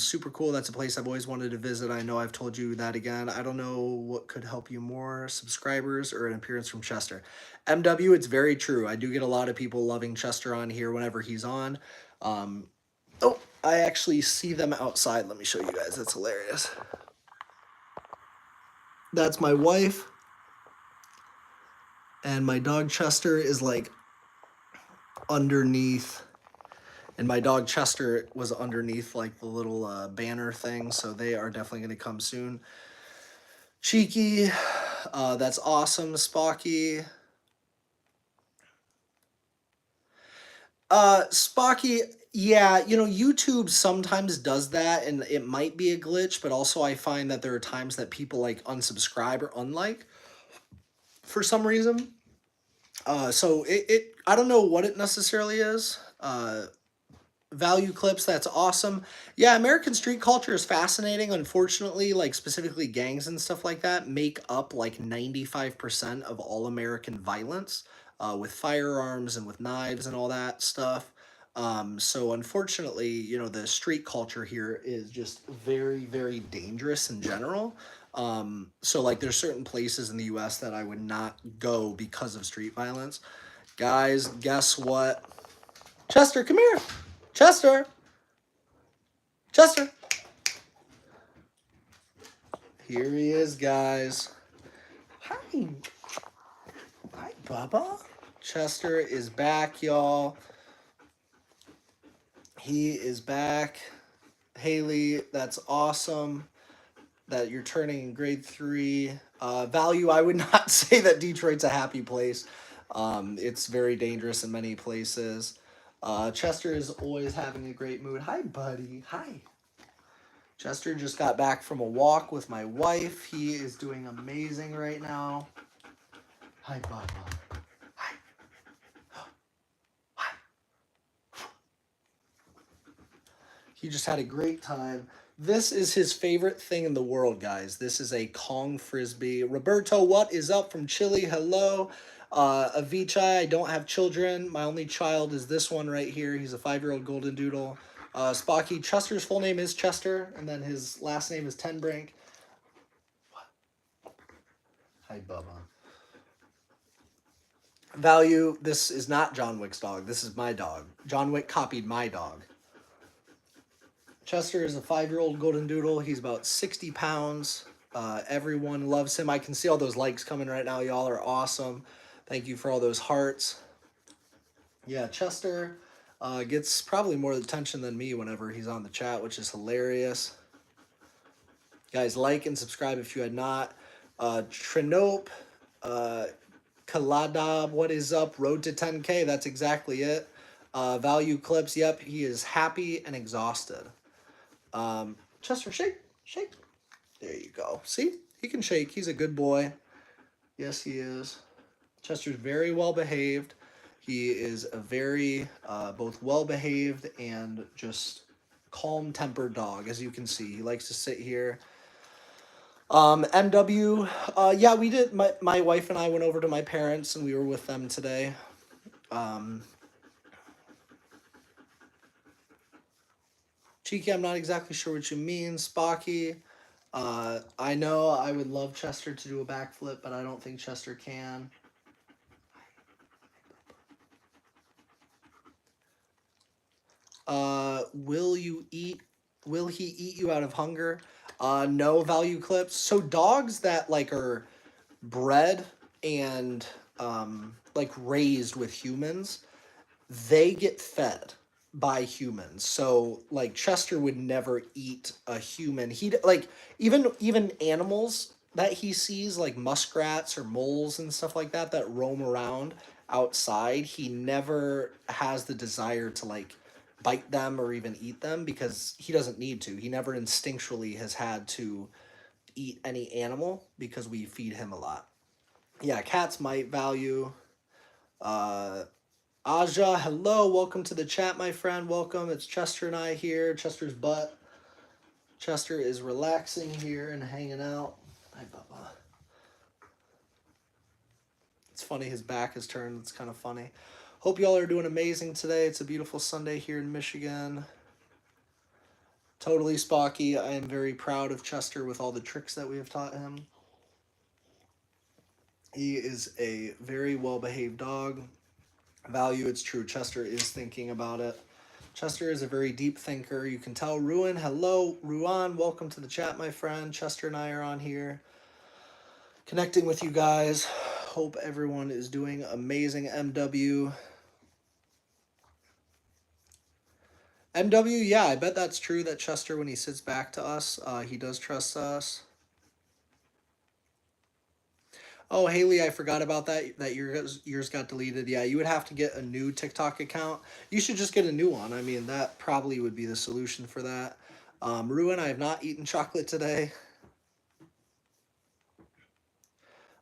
Super cool. That's a place I've always wanted to visit. I know I've told you that again. I don't know what could help you more, subscribers or an appearance from Chester. MW, it's very true. I do get a lot of people loving Chester on here whenever he's on. Um, oh, I actually see them outside. Let me show you guys. That's hilarious. That's my wife. And my dog Chester is like underneath. And my dog Chester was underneath like the little banner thing. So they are definitely going to come soon. Cheeky. That's awesome. Spocky. Spocky, yeah, YouTube sometimes does that, and it might be a glitch, but also I find that there are times that people like unsubscribe or unlike for some reason. So I don't know what it necessarily is. Value clips, that's awesome. Yeah, American street culture is fascinating. Unfortunately, like specifically gangs and stuff like that make up like 95% of all American violence, with firearms and with knives and all that stuff. So unfortunately, the street culture here is just very, very dangerous in general. So like there's certain places in the US that I would not go because of street violence. Guys, guess what? Chester, come here. Chester. Chester. Here he is, guys. Hi. Hi, Bubba. Chester is back, y'all. He is back. Haley, that's awesome that you're turning in grade 3. Value, I would not say that Detroit's a happy place. It's very dangerous in many places. Chester is always having a great mood. Hi, buddy. Hi. Chester just got back from a walk with my wife. He is doing amazing right now. Hi, Bubba. Hi. Hi. He just had a great time. This is his favorite thing in the world, guys. This is a Kong Frisbee. Roberto, what is up from Chile? Hello. Avicii, I don't have children. My only child is this one right here. He's a 5-year-old golden doodle. Spocky, Chester's full name is Chester, and then his last name is Tenbrink. What? Hi, Bubba. Value, this is not John Wick's dog. This is my dog. John Wick copied my dog. Chester is a 5-year-old golden doodle. He's about 60 pounds. Everyone loves him. I can see all those likes coming right now. Y'all are awesome. Thank you for all those hearts. Yeah, Chester gets probably more attention than me whenever he's on the chat, which is hilarious. Guys, like and subscribe if you had not. Trinope, Kaladab, what is up? Road to 10K, that's exactly it. Value clips, yep, he is happy and exhausted. Chester, shake, shake. There you go. See? He can shake. He's a good boy. Yes, he is. Chester's very well behaved. He is a very both well behaved and just calm tempered dog, as you can see. He likes to sit here. MW, yeah, we did. My wife and I went over to my parents and we were with them today. Cheeky, I'm not exactly sure what you mean. Spocky, I know I would love Chester to do a backflip, but I don't think Chester can. Will he eat you out of hunger? No. Value clips. So dogs that like are bred and like raised with humans, they get fed by humans. So like Chester would never eat a human. He like even animals that he sees like muskrats or moles and stuff like that that roam around outside, he never has the desire to like bite them or even eat them because he doesn't need to. He never instinctually has had to eat any animal because we feed him a lot. Yeah, cats might value. Aja, hello, welcome to the chat, my friend. Welcome. It's Chester and I here. Chester's butt. Chester is relaxing here and hanging out. Hi, Bubba. It's funny, his back is turned. It's kind of funny. Hope y'all are doing amazing today. It's a beautiful Sunday here in Michigan. Totally Spocky. I am very proud of Chester with all the tricks that we have taught him. He is a very well-behaved dog. Value, it's true. Chester is thinking about it. Chester is a very deep thinker. You can tell. Ruin, hello. Ruan, welcome to the chat, my friend. Chester and I are on here connecting with you guys. Hope everyone is doing amazing. MW, yeah, I bet that's true that Chester, when he sits back to us, he does trust us. Oh, Haley, I forgot about that yours got deleted. Yeah, you would have to get a new TikTok account. You should just get a new one. I mean, that probably would be the solution for that. Ruin, I have not eaten chocolate today.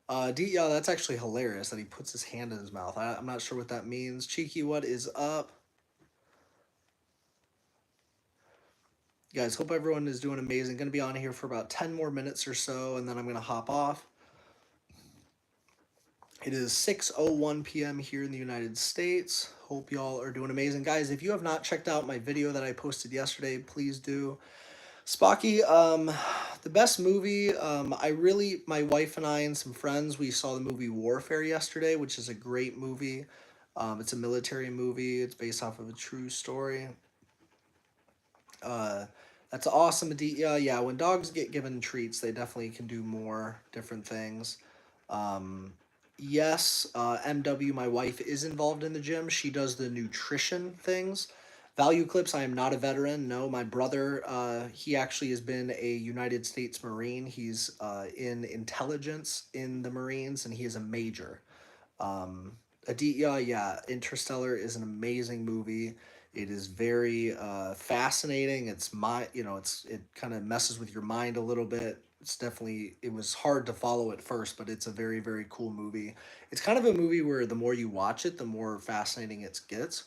Yeah, that's actually hilarious that he puts his hand in his mouth. I'm not sure what that means. Cheeky, what is up? Guys, hope everyone is doing amazing. Going to be on here for about 10 more minutes or so, and then I'm going to hop off. It is 6:01 p.m. here in the United States. Hope y'all are doing amazing. Guys, if you have not checked out my video that I posted yesterday, please do. Spocky, the best movie, my wife and I and some friends, we saw the movie Warfare yesterday, which is a great movie. It's a military movie. It's based off of a true story. That's awesome. Yeah, when dogs get given treats, they definitely can do more different things. yes, MW, my wife, is involved in the gym. She does the nutrition things. Value Clips, I am not a veteran. No, my brother, he actually has been a United States Marine. He's in intelligence in the Marines, and he is a major. Aditya, yeah, Interstellar is an amazing movie. It is very fascinating. It kind of messes with your mind a little bit. It was hard to follow at first, but it's a very, very cool movie. It's kind of a movie where the more you watch it, the more fascinating it gets.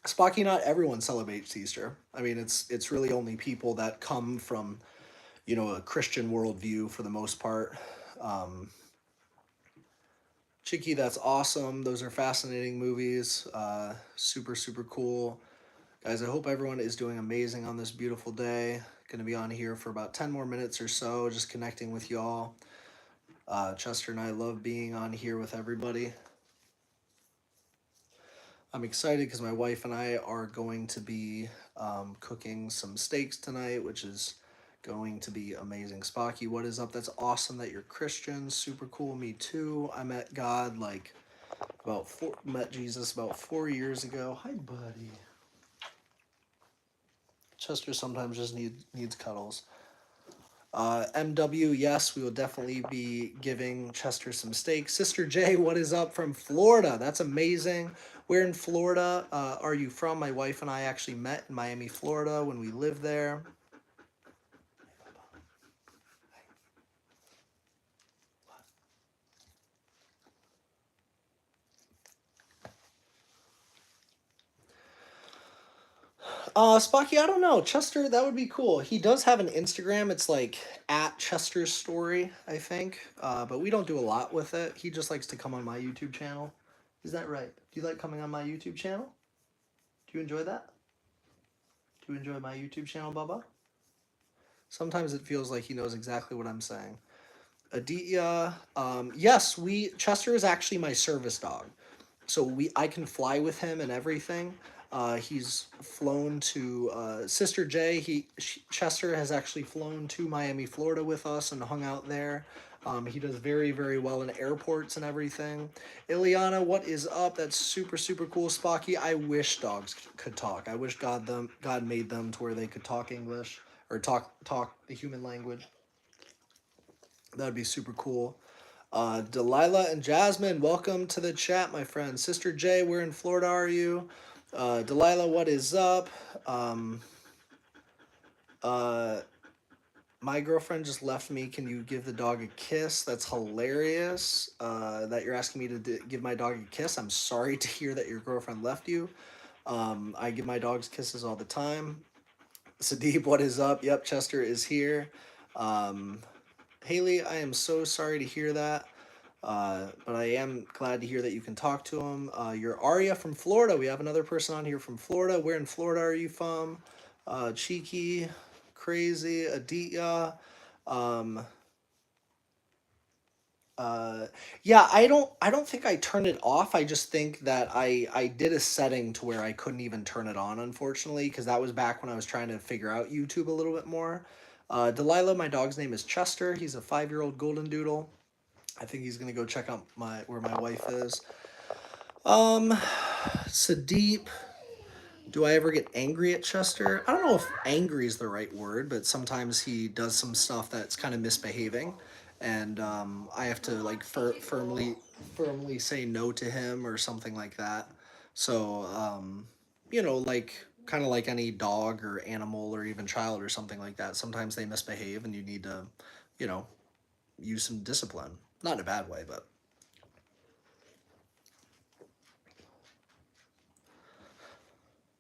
Spocky, not everyone celebrates Easter. I mean, it's really only people that come from, a Christian worldview for the most part. Um, Chicky, that's awesome. Those are fascinating movies. Super, super cool. Guys, I hope everyone is doing amazing on this beautiful day. Going to be on here for about 10 more minutes or so, just connecting with y'all. Chester and I love being on here with everybody. I'm excited because my wife and I are going to be cooking some steaks tonight, which is going to be amazing. Spocky, what is up? That's awesome that you're Christian. Super cool. Me too. I met God met Jesus about 4 years ago. Hi, buddy. Chester sometimes just needs cuddles. MW, yes, we will definitely be giving Chester some steak. Sister J, what is up from Florida? That's amazing. Where in Florida are you from? My wife and I actually met in Miami, Florida when we lived there. Spocky, I don't know. Chester, that would be cool. He does have an Instagram. It's like at Chester's Story, I think. But we don't do a lot with it. He just likes to come on my YouTube channel. Is that right? Do you like coming on my YouTube channel? Do you enjoy that? Do you enjoy my YouTube channel, Bubba? Sometimes it feels like he knows exactly what I'm saying. Aditya, yes, Chester is actually my service dog, so I can fly with him and everything. He's flown to Sister J. Chester has actually flown to Miami, Florida with us and hung out there. He does very, very well in airports and everything. Ileana, what is up? That's super, super cool. Spocky, I wish dogs could talk. I wish God made them to where they could talk English or talk the human language. That'd be super cool. Delilah and Jasmine, welcome to the chat, my friend. Sister J, where in Florida are you? Delilah, what is up? Uh, my girlfriend just left me. Can you give the dog a kiss? That's hilarious that you're asking me to give my dog a kiss. I'm sorry to hear that your girlfriend left you. I give my dogs kisses all the time. Sadeep, what is up? Yep, Chester is here. Haley, I am so sorry to hear that. But I am glad to hear that you can talk to him. You're Aria from Florida. We have another person on here from Florida. Where in Florida are you from? Cheeky, Crazy, Aditya. Um, yeah, I don't think I turned it off. I just think that I did a setting to where I couldn't even turn it on, unfortunately, because that was back when I was trying to figure out YouTube a little bit more. Delilah, my dog's name is Chester. He's a 5-year-old golden doodle. I think he's gonna go check out where my wife is. Sadeep, do I ever get angry at Chester? I don't know if angry is the right word, but sometimes he does some stuff that's kind of misbehaving, and I have to like firmly say no to him or something like that. So like kind of like any dog or animal or even child or something like that. Sometimes they misbehave, and you need to, you know, use some discipline. Not in a bad way, but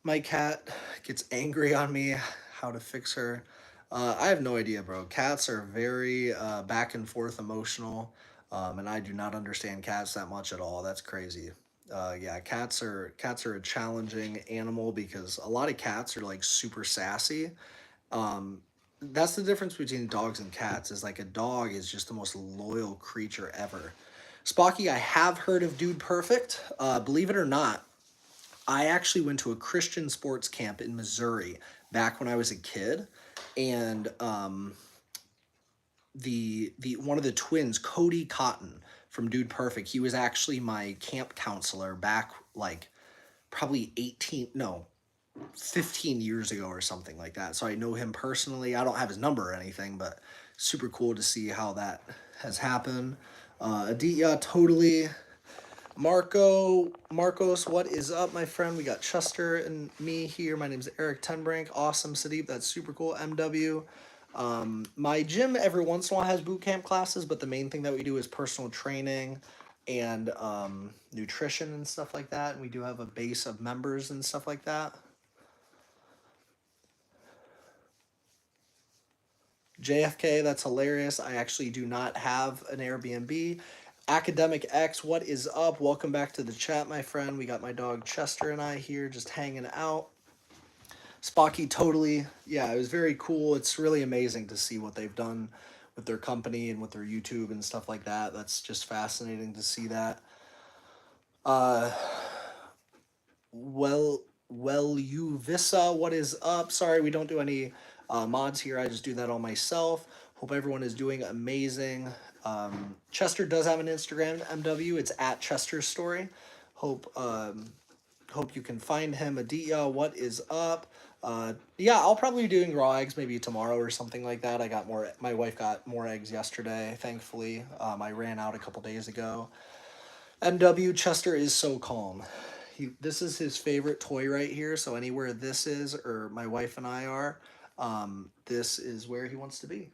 my cat gets angry on me. How to fix her? I have no idea, bro. Cats are very back and forth emotional, and I do not understand cats that much at all. That's crazy. Yeah, cats are a challenging animal because a lot of cats are like super sassy. Um, that's the difference between dogs and cats. Is like a dog is just the most loyal creature ever. Spocky, I have heard of Dude Perfect. Believe it or not, I actually went to a Christian sports camp in Missouri back when I was a kid, and the one of the twins, Cody Cotton. from Dude Perfect. He was actually my camp counselor back like probably 15 years ago or something like that. So I know him personally. I don't have his number or anything, but super cool to see how that has happened. Aditya, totally. Marcos, what is up, my friend? We got Chester and me here. My name's Eric Tenbrink. Awesome, Sadeep. That's super cool. MW. My gym every once in a while has boot camp classes, but the main thing that we do is personal training and nutrition and stuff like that. And we do have a base of members and stuff like that. JFK, that's hilarious. I actually do not have an Airbnb. Academic X, what is up? Welcome back to the chat, my friend. We got my dog Chester and I here just hanging out. Spocky, totally. Yeah, it was very cool. It's really amazing to see what they've done with their company and with their YouTube and stuff like that. That's just fascinating to see that. You Visa, what is up? Sorry, we don't do any mods here. I just do that all myself. Hope everyone is doing amazing. Chester does have an Instagram, MW. It's at Chester's Story. Hope you can find him. Aditya, what is up? Yeah, I'll probably be doing raw eggs maybe tomorrow or something like that. My wife got more eggs yesterday, thankfully. I ran out a couple days ago. MW, Chester is so calm. This is his favorite toy right here. So anywhere this is, or my wife and I are, this is where he wants to be.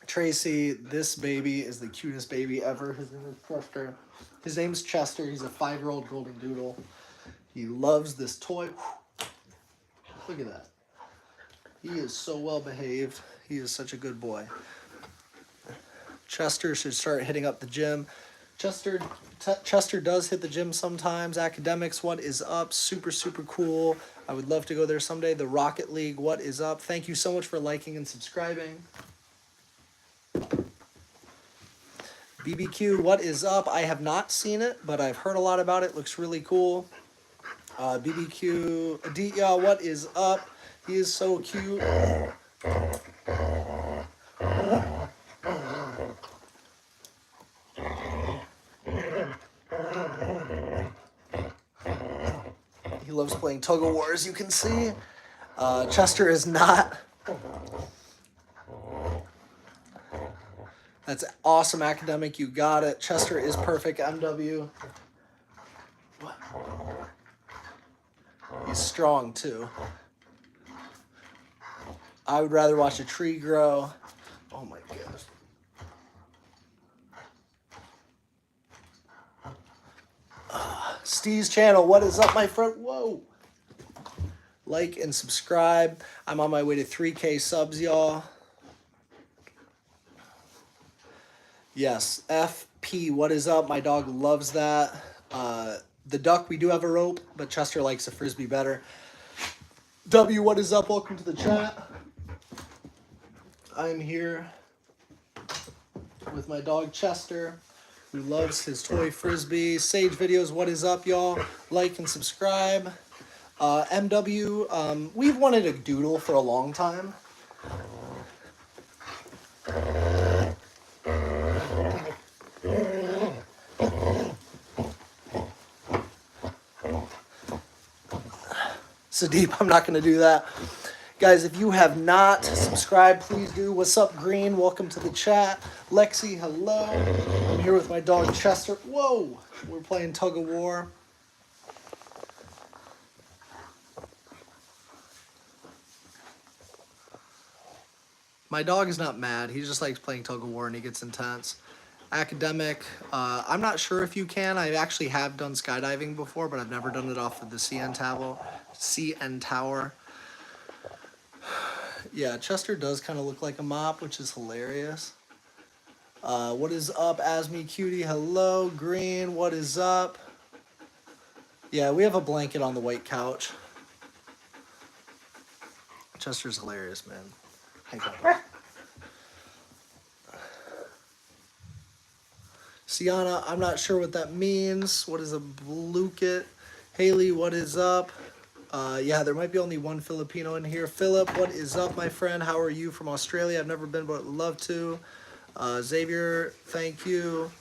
Tracy, this baby is the cutest baby ever. His name is Chester. His name's Chester. He's a 5-year-old golden doodle. He loves this toy. Look at that. He is so well behaved. He is such a good boy. Chester should start hitting up the gym. Chester does hit the gym sometimes. Academics, what is up? Super, super cool. I would love to go there someday. The Rocket League, what is up? Thank you so much for liking and subscribing. BBQ, what is up? I have not seen it, but I've heard a lot about it. Looks really cool. BBQ, Aditya, what is up? He is so cute. He loves playing tug of war, as you can see. Chester is not. That's awesome, Academic. You got it. Chester is perfect, MW. What? He's strong, too. I would rather watch a tree grow. Oh, my gosh. Steve's channel. What is up, my friend? Whoa. Like and subscribe. I'm on my way to 3K subs, y'all. Yes, FP, what is up? My dog loves that. The duck, we do have a rope, but Chester likes a frisbee better. W, what is up? Welcome to the chat. I'm here with my dog Chester, who loves his toy frisbee. Sage Videos, what is up, y'all? Like and subscribe. MW, we've wanted a doodle for a long time. Sadeep, I'm not going to do that. Guys, if you have not subscribed, please do. What's up, Green? Welcome to the chat. Lexi, hello. I'm here with my dog, Chester. Whoa! We're playing tug of war. My dog is not mad. He just likes playing tug of war and he gets intense. Academic, I'm not sure if you can. I actually have done skydiving before, but I've never done it off of the CN Tower. Yeah, Chester does kind of look like a mop, which is hilarious. What is up, Asmi Cutie? Hello, Green. What is up? Yeah, we have a blanket on the white couch. Chester's hilarious, man. Hi, Papa. Sienna, I'm not sure what that means. What is a blukit? Haley, what is up? Yeah, there might be only one Filipino in here. Philip, what is up, my friend? How are you from Australia? I've never been, but would love to. Xavier, thank you.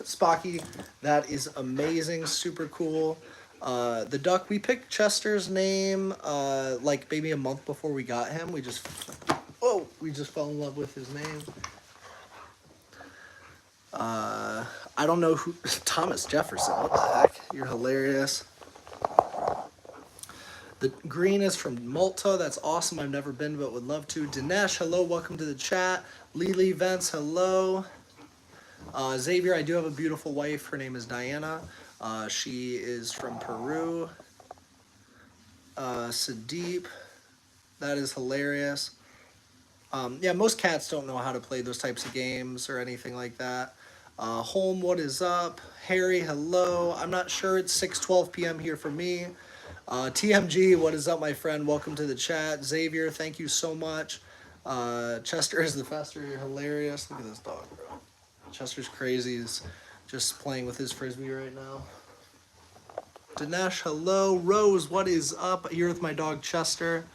Spocky, that is amazing, super cool. The duck, we picked Chester's name like maybe a month before we got him. We just fell in love with his name. I don't know who Thomas Jefferson. What the heck? You're hilarious. The green is from Malta. That's awesome. I've never been, but would love to. Dinesh, hello. Welcome to the chat. Lily Vance, hello. Xavier, I do have a beautiful wife. Her name is Diana. She is from Peru. Sadeep, that is hilarious. Yeah, most cats don't know how to play those types of games or anything like that. Home, what is up? Harry, hello. I'm not sure. It's 6:12 p.m. here for me. TMG, what is up, my friend? Welcome to the chat. Xavier, thank you so much. Chester is the faster. You're hilarious. Look at this dog, bro. Chester's crazy. He's just playing with his frisbee right now. Dinesh, hello. Rose, what is up? Here with my dog Chester.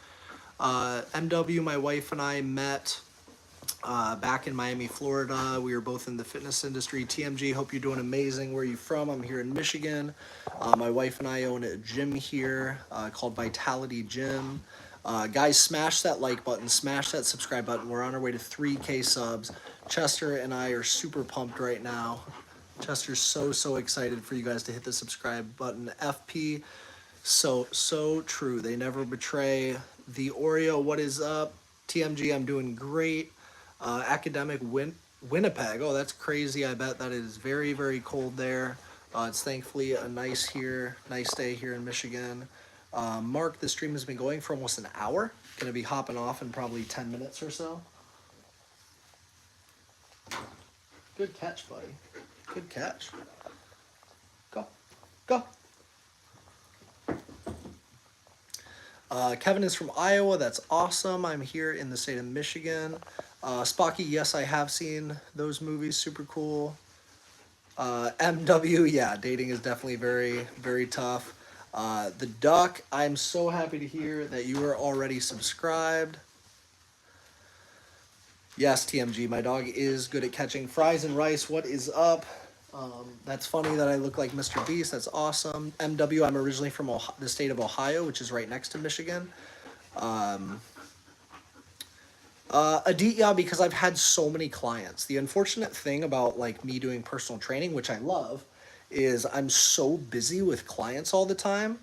MW, my wife and I met back in Miami, Florida. We were both in the fitness industry. TMG, hope you're doing amazing. Where are you from? I'm here in Michigan. My wife and I own a gym here called Vitality Gym. Guys, smash that like button, smash that subscribe button. We're on our way to 3K subs. Chester and I are super pumped right now. Chester's so excited for you guys to hit the subscribe button. FP, so true. They never betray. The Oreo, what is up? TMG, I'm doing great. Academic Winnipeg. Oh, that's crazy. I bet that is very cold there. It's thankfully a nice day here in Michigan. Mark, the stream has been going for almost an hour. Gonna be hopping off in probably 10 minutes or so. Good catch, buddy. Good catch. Go. Kevin is from Iowa. That's awesome. I'm here in the state of Michigan. Spocky, yes, I have seen those movies. Super cool. MW, yeah, dating is definitely very tough. The Duck, I'm so happy to hear that you are already subscribed. Yes, TMG, my dog is good at catching fries and rice. What is up? That's funny that I look like Mr. Beast. That's awesome. MW, I'm originally from the state of Ohio, which is right next to Michigan. Aditya, because I've had so many clients. The unfortunate thing about like me doing personal training, which I love, is I'm so busy with clients all the time.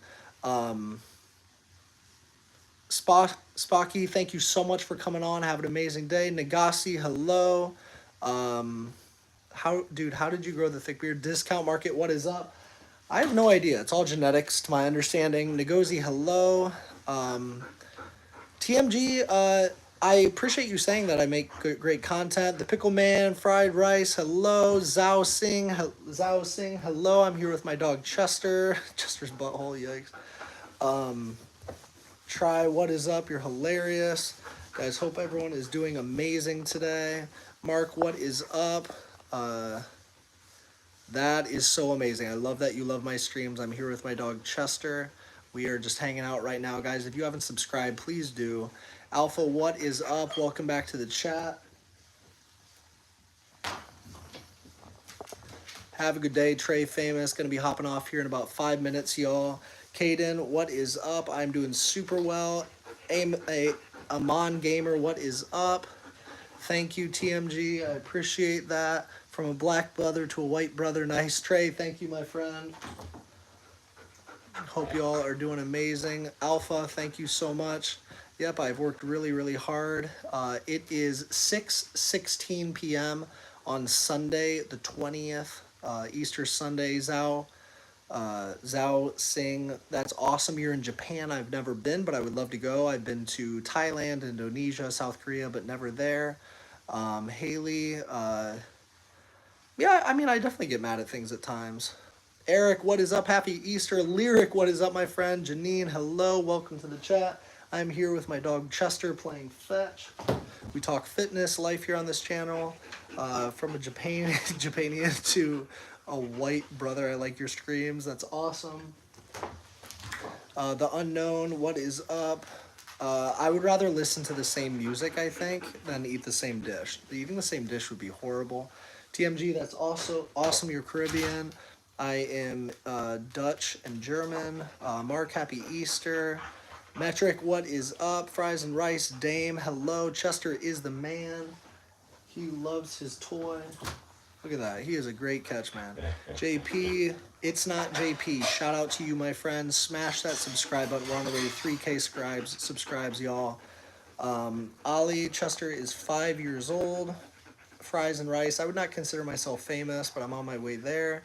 Spocky, thank you so much for coming on. Have an amazing day. Nagasi, hello. How did you grow the thick beard? Discount Market, what is up? I have no idea. It's all genetics, to my understanding. Ngozi, hello. TMG, I appreciate you saying that I make great content. The Pickle Man, Fried Rice, hello. Zhao Sing, hello. I'm here with my dog Chester. Chester's butthole, yikes. Try, what is up? You're hilarious. Guys, hope everyone is doing amazing today. Mark, what is up? That is so amazing. I love that you love my streams. I'm here with my dog Chester. We are just hanging out right now, guys. If you haven't subscribed, please do. Alpha, what is up? Welcome back to the chat. Have a good day. Trey Famous, going to be hopping off here in about 5 minutes, y'all. Caden, what is up? I'm doing super well. Amon Gamer, what is up? Thank you, TMG. I appreciate that. From a black brother to a white brother. Nice. Trey, thank you, my friend. Hope you all are doing amazing. Alpha, thank you so much. Yep, I've worked really hard. It is 6:16 p.m. on Sunday, the 20th, Easter Sunday. Zhao Sing, that's awesome. You're in Japan. I've never been, but I would love to go. I've been to Thailand, Indonesia, South Korea, but never there. Haley, yeah, I mean, I definitely get mad at things at times. Eric, what is up? Happy Easter. Lyric, what is up, my friend? Janine, hello. Welcome to the chat. I'm here with my dog Chester playing fetch. We talk fitness, life here on this channel. From a Japanian to a white brother, I like your streams. That's awesome. The Unknown, what is up? I would rather listen to the same music, I think, than eat the same dish. Eating the same dish would be horrible. TMG, that's also awesome. You're Caribbean. I am Dutch and German. Mark, happy Easter. Metric, what is up? Fries and Rice, Dame, hello. Chester is the man. He loves his toy. Look at that. He is a great catch, man. JP, it's not JP. Shout out to you, my friends. Smash that subscribe button. We're on the way to 3K subscribes, y'all. Ali, Chester is 5 years old. Fries and Rice. I would not consider myself famous, but I'm on my way there.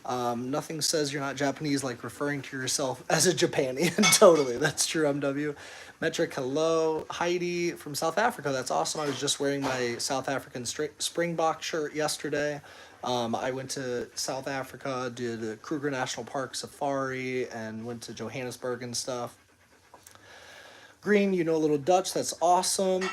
Nothing says you're not Japanese like referring to yourself as a Japanian. Totally. That's true, MW. Metric, hello. Heidi from South Africa. That's awesome. I was just wearing my South African Springbok shirt yesterday. I went to South Africa, did a Kruger National Park safari, and went to Johannesburg and stuff. Green, you know a little Dutch. That's awesome.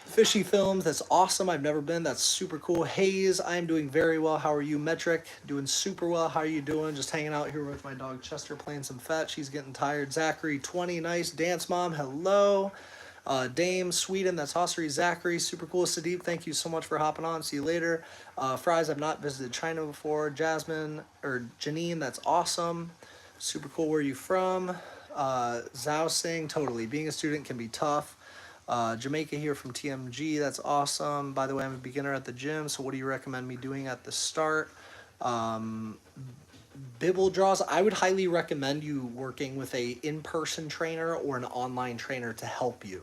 Fishy Films, that's awesome. I've never been. That's super cool. Hayes, I am doing very well. How are you? Metric, doing super well. How are you doing? Just hanging out here with my dog Chester, playing some fetch. He's getting tired. Zachary, 20, nice. Dance Mom, hello. Dame, Sweden, that's awesome. Zachary, super cool. Sadeep, thank you so much for hopping on. See you later. Fries, I've not visited China before. Jasmine, or Janine, that's awesome. Super cool. Where are you from? Zhao Singh, totally. Being a student can be tough. Jamaica here from TMG, that's awesome. By the way, I'm a beginner at the gym, so what do you recommend me doing at the start? Bibble draws, I would highly recommend you working with a in-person trainer or an online trainer to help you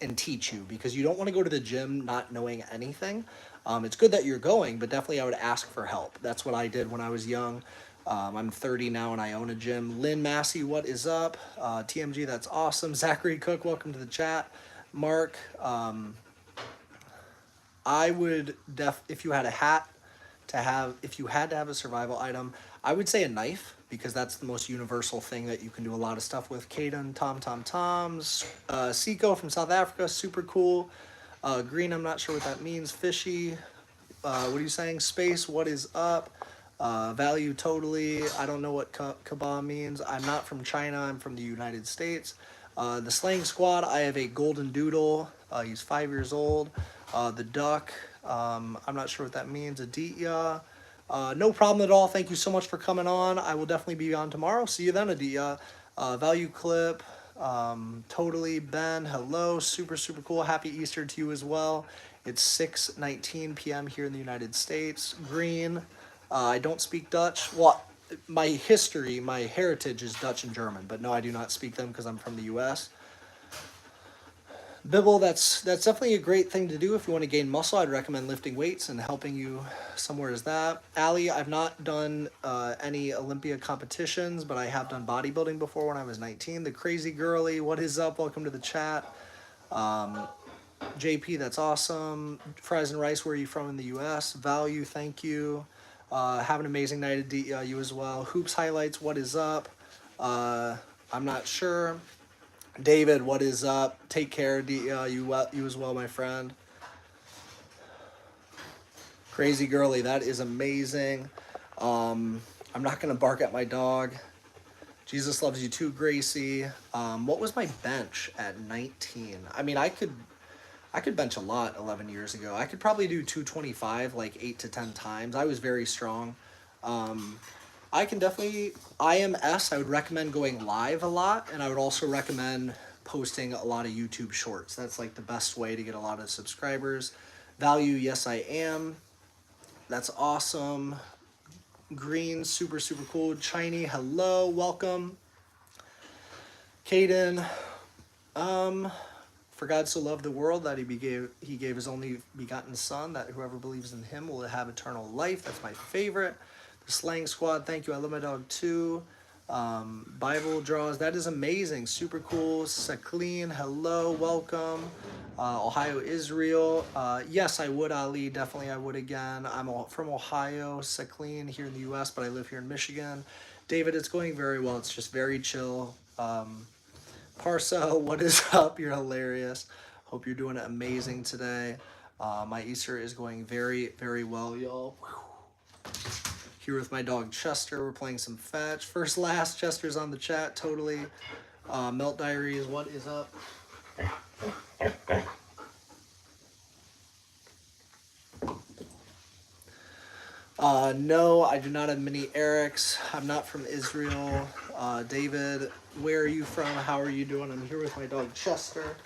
and teach you, because you don't want to go to the gym not knowing anything. It's good that you're going, but definitely I would ask for help. That's what I did when I was young. I'm 30 now and I own a gym. Lynn Massey, what is up? TMG, that's awesome. Zachary Cook, welcome to the chat. Mark, I would if you had a hat to have, if you had to have a survival item, I would say a knife, because that's the most universal thing that you can do a lot of stuff with. Caden, Toms, Seiko from South Africa, super cool. Green, I'm not sure what that means. Fishy, what are you saying? Space, what is up? Value, totally. I don't know what kaba means. I'm not from China, I'm from the United States. The Slaying Squad, I have a golden doodle. He's 5 years old. The duck, I'm not sure what that means. Aditya, no problem at all. Thank you so much for coming on. I will definitely be on tomorrow. See you then, Aditya. Value Clip, totally. Ben, hello. Super, super cool. Happy Easter to you as well. It's 6:19 p.m. here in the United States. Green, I don't speak Dutch. Well, my heritage is Dutch and German, but no, I do not speak them because I'm from the U.S. Bibble, that's definitely a great thing to do if you want to gain muscle. I'd recommend lifting weights and helping you somewhere as that. Ali, I've not done any Olympia competitions, but I have done bodybuilding before when I was 19. The Crazy Girly, what is up? Welcome to the chat. JP, that's awesome. Fries and Rice, where are you from in the U.S.? Value, thank you. Have an amazing night at you as well. Hoops Highlights, what is up? I'm not sure. David, what is up? Take care, you as well, my friend. Crazy Girly, that is amazing. I'm not going to bark at my dog. Jesus loves you too, Gracie. What was my bench at 19? I mean, I could bench a lot 11 years ago. I could probably do 225 like 8 to 10 times. I was very strong. I can definitely, IMS, I would recommend going live a lot, and I would also recommend posting a lot of YouTube shorts. That's like the best way to get a lot of subscribers. Value, yes I am. That's awesome. Green, super, super cool. Chiny, hello, welcome. Caden, for God so loved the world that he gave his only begotten son, that whoever believes in him will have eternal life. That's my favorite. The Slaying Squad, thank you. I love my dog too. Bible draws, that is amazing. Super cool. Sakleen, hello, welcome. Ohio, Israel. Yes, I would, Ali. Definitely I would again. I'm from Ohio, Sakleen, here in the U.S., but I live here in Michigan. David, it's going very well. It's just very chill. Parcel, what is up? You're hilarious. Hope you're doing amazing today. My Easter is going very, very well, y'all. Here with my dog Chester. We're playing some fetch. First last, Chester's on the chat, totally. Melt Diaries, what is up? No, I do not have mini Erics. I'm not from Israel. David, where are you from? How are you doing? I'm here with my dog Chester.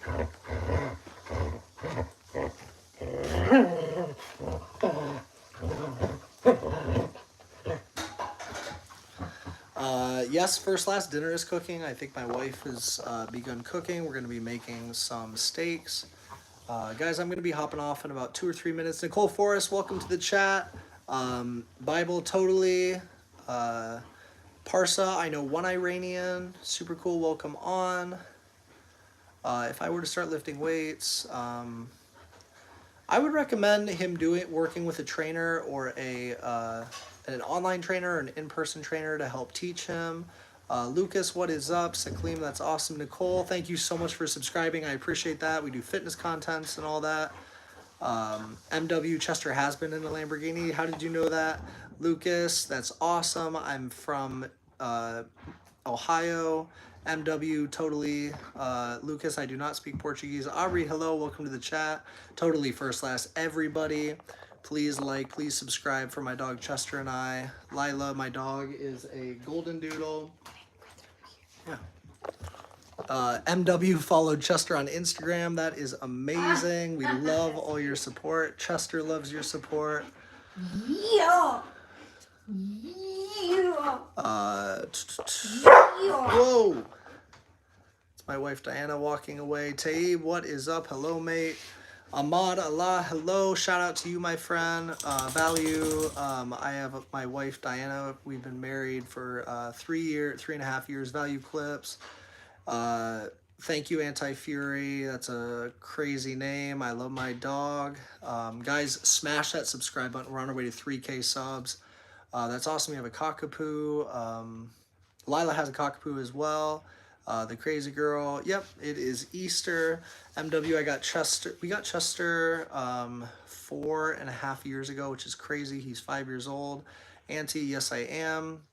Yes, first last dinner is cooking. I think my wife has begun cooking. We're going to be making some steaks. Guys, I'm going to be hopping off in about 2 or 3 minutes. Nicole Forrest, welcome to the chat. Bible totally. Parsa, I know one Iranian. Super cool, welcome on. If I were to start lifting weights, I would recommend him working with a trainer or an online trainer or an in-person trainer to help teach him. Lucas, what is up? Saklim, that's awesome. Nicole, thank you so much for subscribing. I appreciate that. We do fitness contents and all that. MW, Chester has been in the Lamborghini. How did you know that? Lucas, that's awesome. I'm from Ohio. MW, totally. Lucas, I do not speak Portuguese. Aubrey, hello, welcome to the chat. Totally first last, everybody. Please like, please subscribe for my dog Chester and I. Lila, my dog, is a golden doodle. Yeah. MW followed Chester on Instagram. That is amazing. We love all your support. Chester loves your support. Yeah. Whoa. It's my wife Diana walking away. Taib, what is up? Hello, mate. Ahmad Allah, hello. Shout out to you, my friend. Value. I have my wife Diana. We've been married for 3.5 years. Value clips. Thank you, Anti-Fury. That's a crazy name. I love my dog. Guys, smash that subscribe button. We're on our way to 3K subs. That's awesome. We have a cockapoo. Lila has a cockapoo as well. The crazy girl. Yep, it is Easter. MW, I got Chester. We got Chester 4.5 years ago, which is crazy. He's 5 years old. Auntie, yes, I am.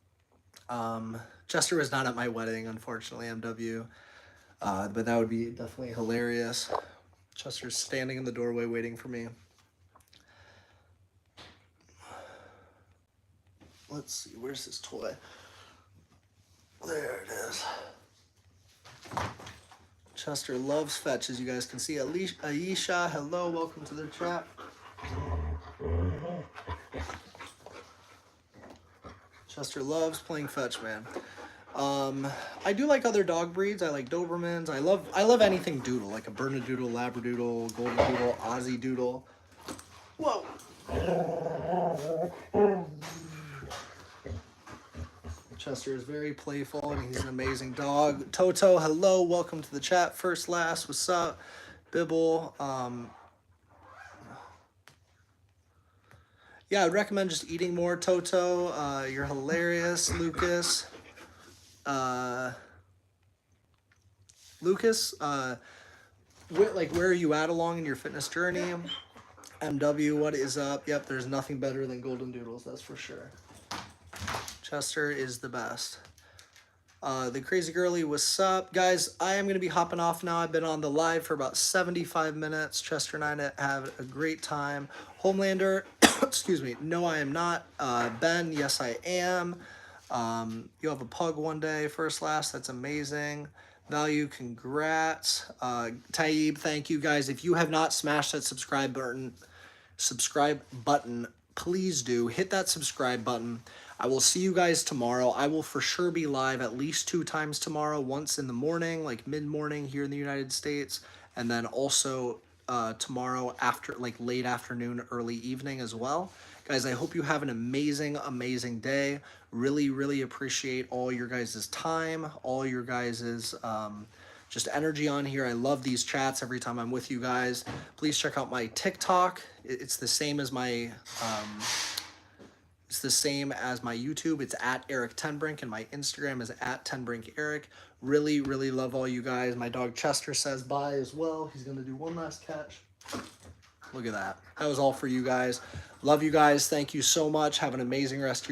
Chester was not at my wedding, unfortunately, MW. But that would be definitely hilarious. Chester's standing in the doorway waiting for me. Let's see, where's his toy? There it is. Chester loves fetch, as you guys can see. Aisha, hello, welcome to the chat. Chester loves playing fetch, man. I do like other dog breeds. I like Dobermans. I love anything doodle, like a Bernedoodle, Labradoodle, Golden Doodle, Aussie Doodle. Whoa. Chester is very playful and he's an amazing dog. Toto, hello, welcome to the chat. First last, what's up? Bibble. Yeah, I'd recommend just eating more, Toto. You're hilarious, Lucas. Lucas, where are you at along in your fitness journey? MW, what is up? Yep, there's nothing better than Golden Doodles, that's for sure. Chester is the best. The crazy girly, what's up? Guys, I am going to be hopping off now. I've been on the live for about 75 minutes. Chester and I have a great time. Homelander, excuse me. No, I am not. Ben, yes, I am. You'll have a pug one day, first last. That's amazing. Value, congrats. Taib, thank you, guys. If you have not smashed that subscribe button, please do. Hit that subscribe button. I will see you guys tomorrow. I will for sure be live at least 2 times tomorrow. Once in the morning, like mid-morning here in the United States. And then also tomorrow after, like late afternoon, early evening as well. Guys, I hope you have an amazing, amazing day. Really, really appreciate all your guys' time, all your guys' just energy on here. I love these chats every time I'm with you guys. Please check out my TikTok. It's the same as my the same as my YouTube. It's at Eric Tenbrink, and my Instagram is at TenbrinkEric. Really, really love all you guys. My dog Chester says bye as well. He's going to do one last catch. Look at that. That was all for you guys. Love you guys. Thank you so much. Have an amazing rest of your day.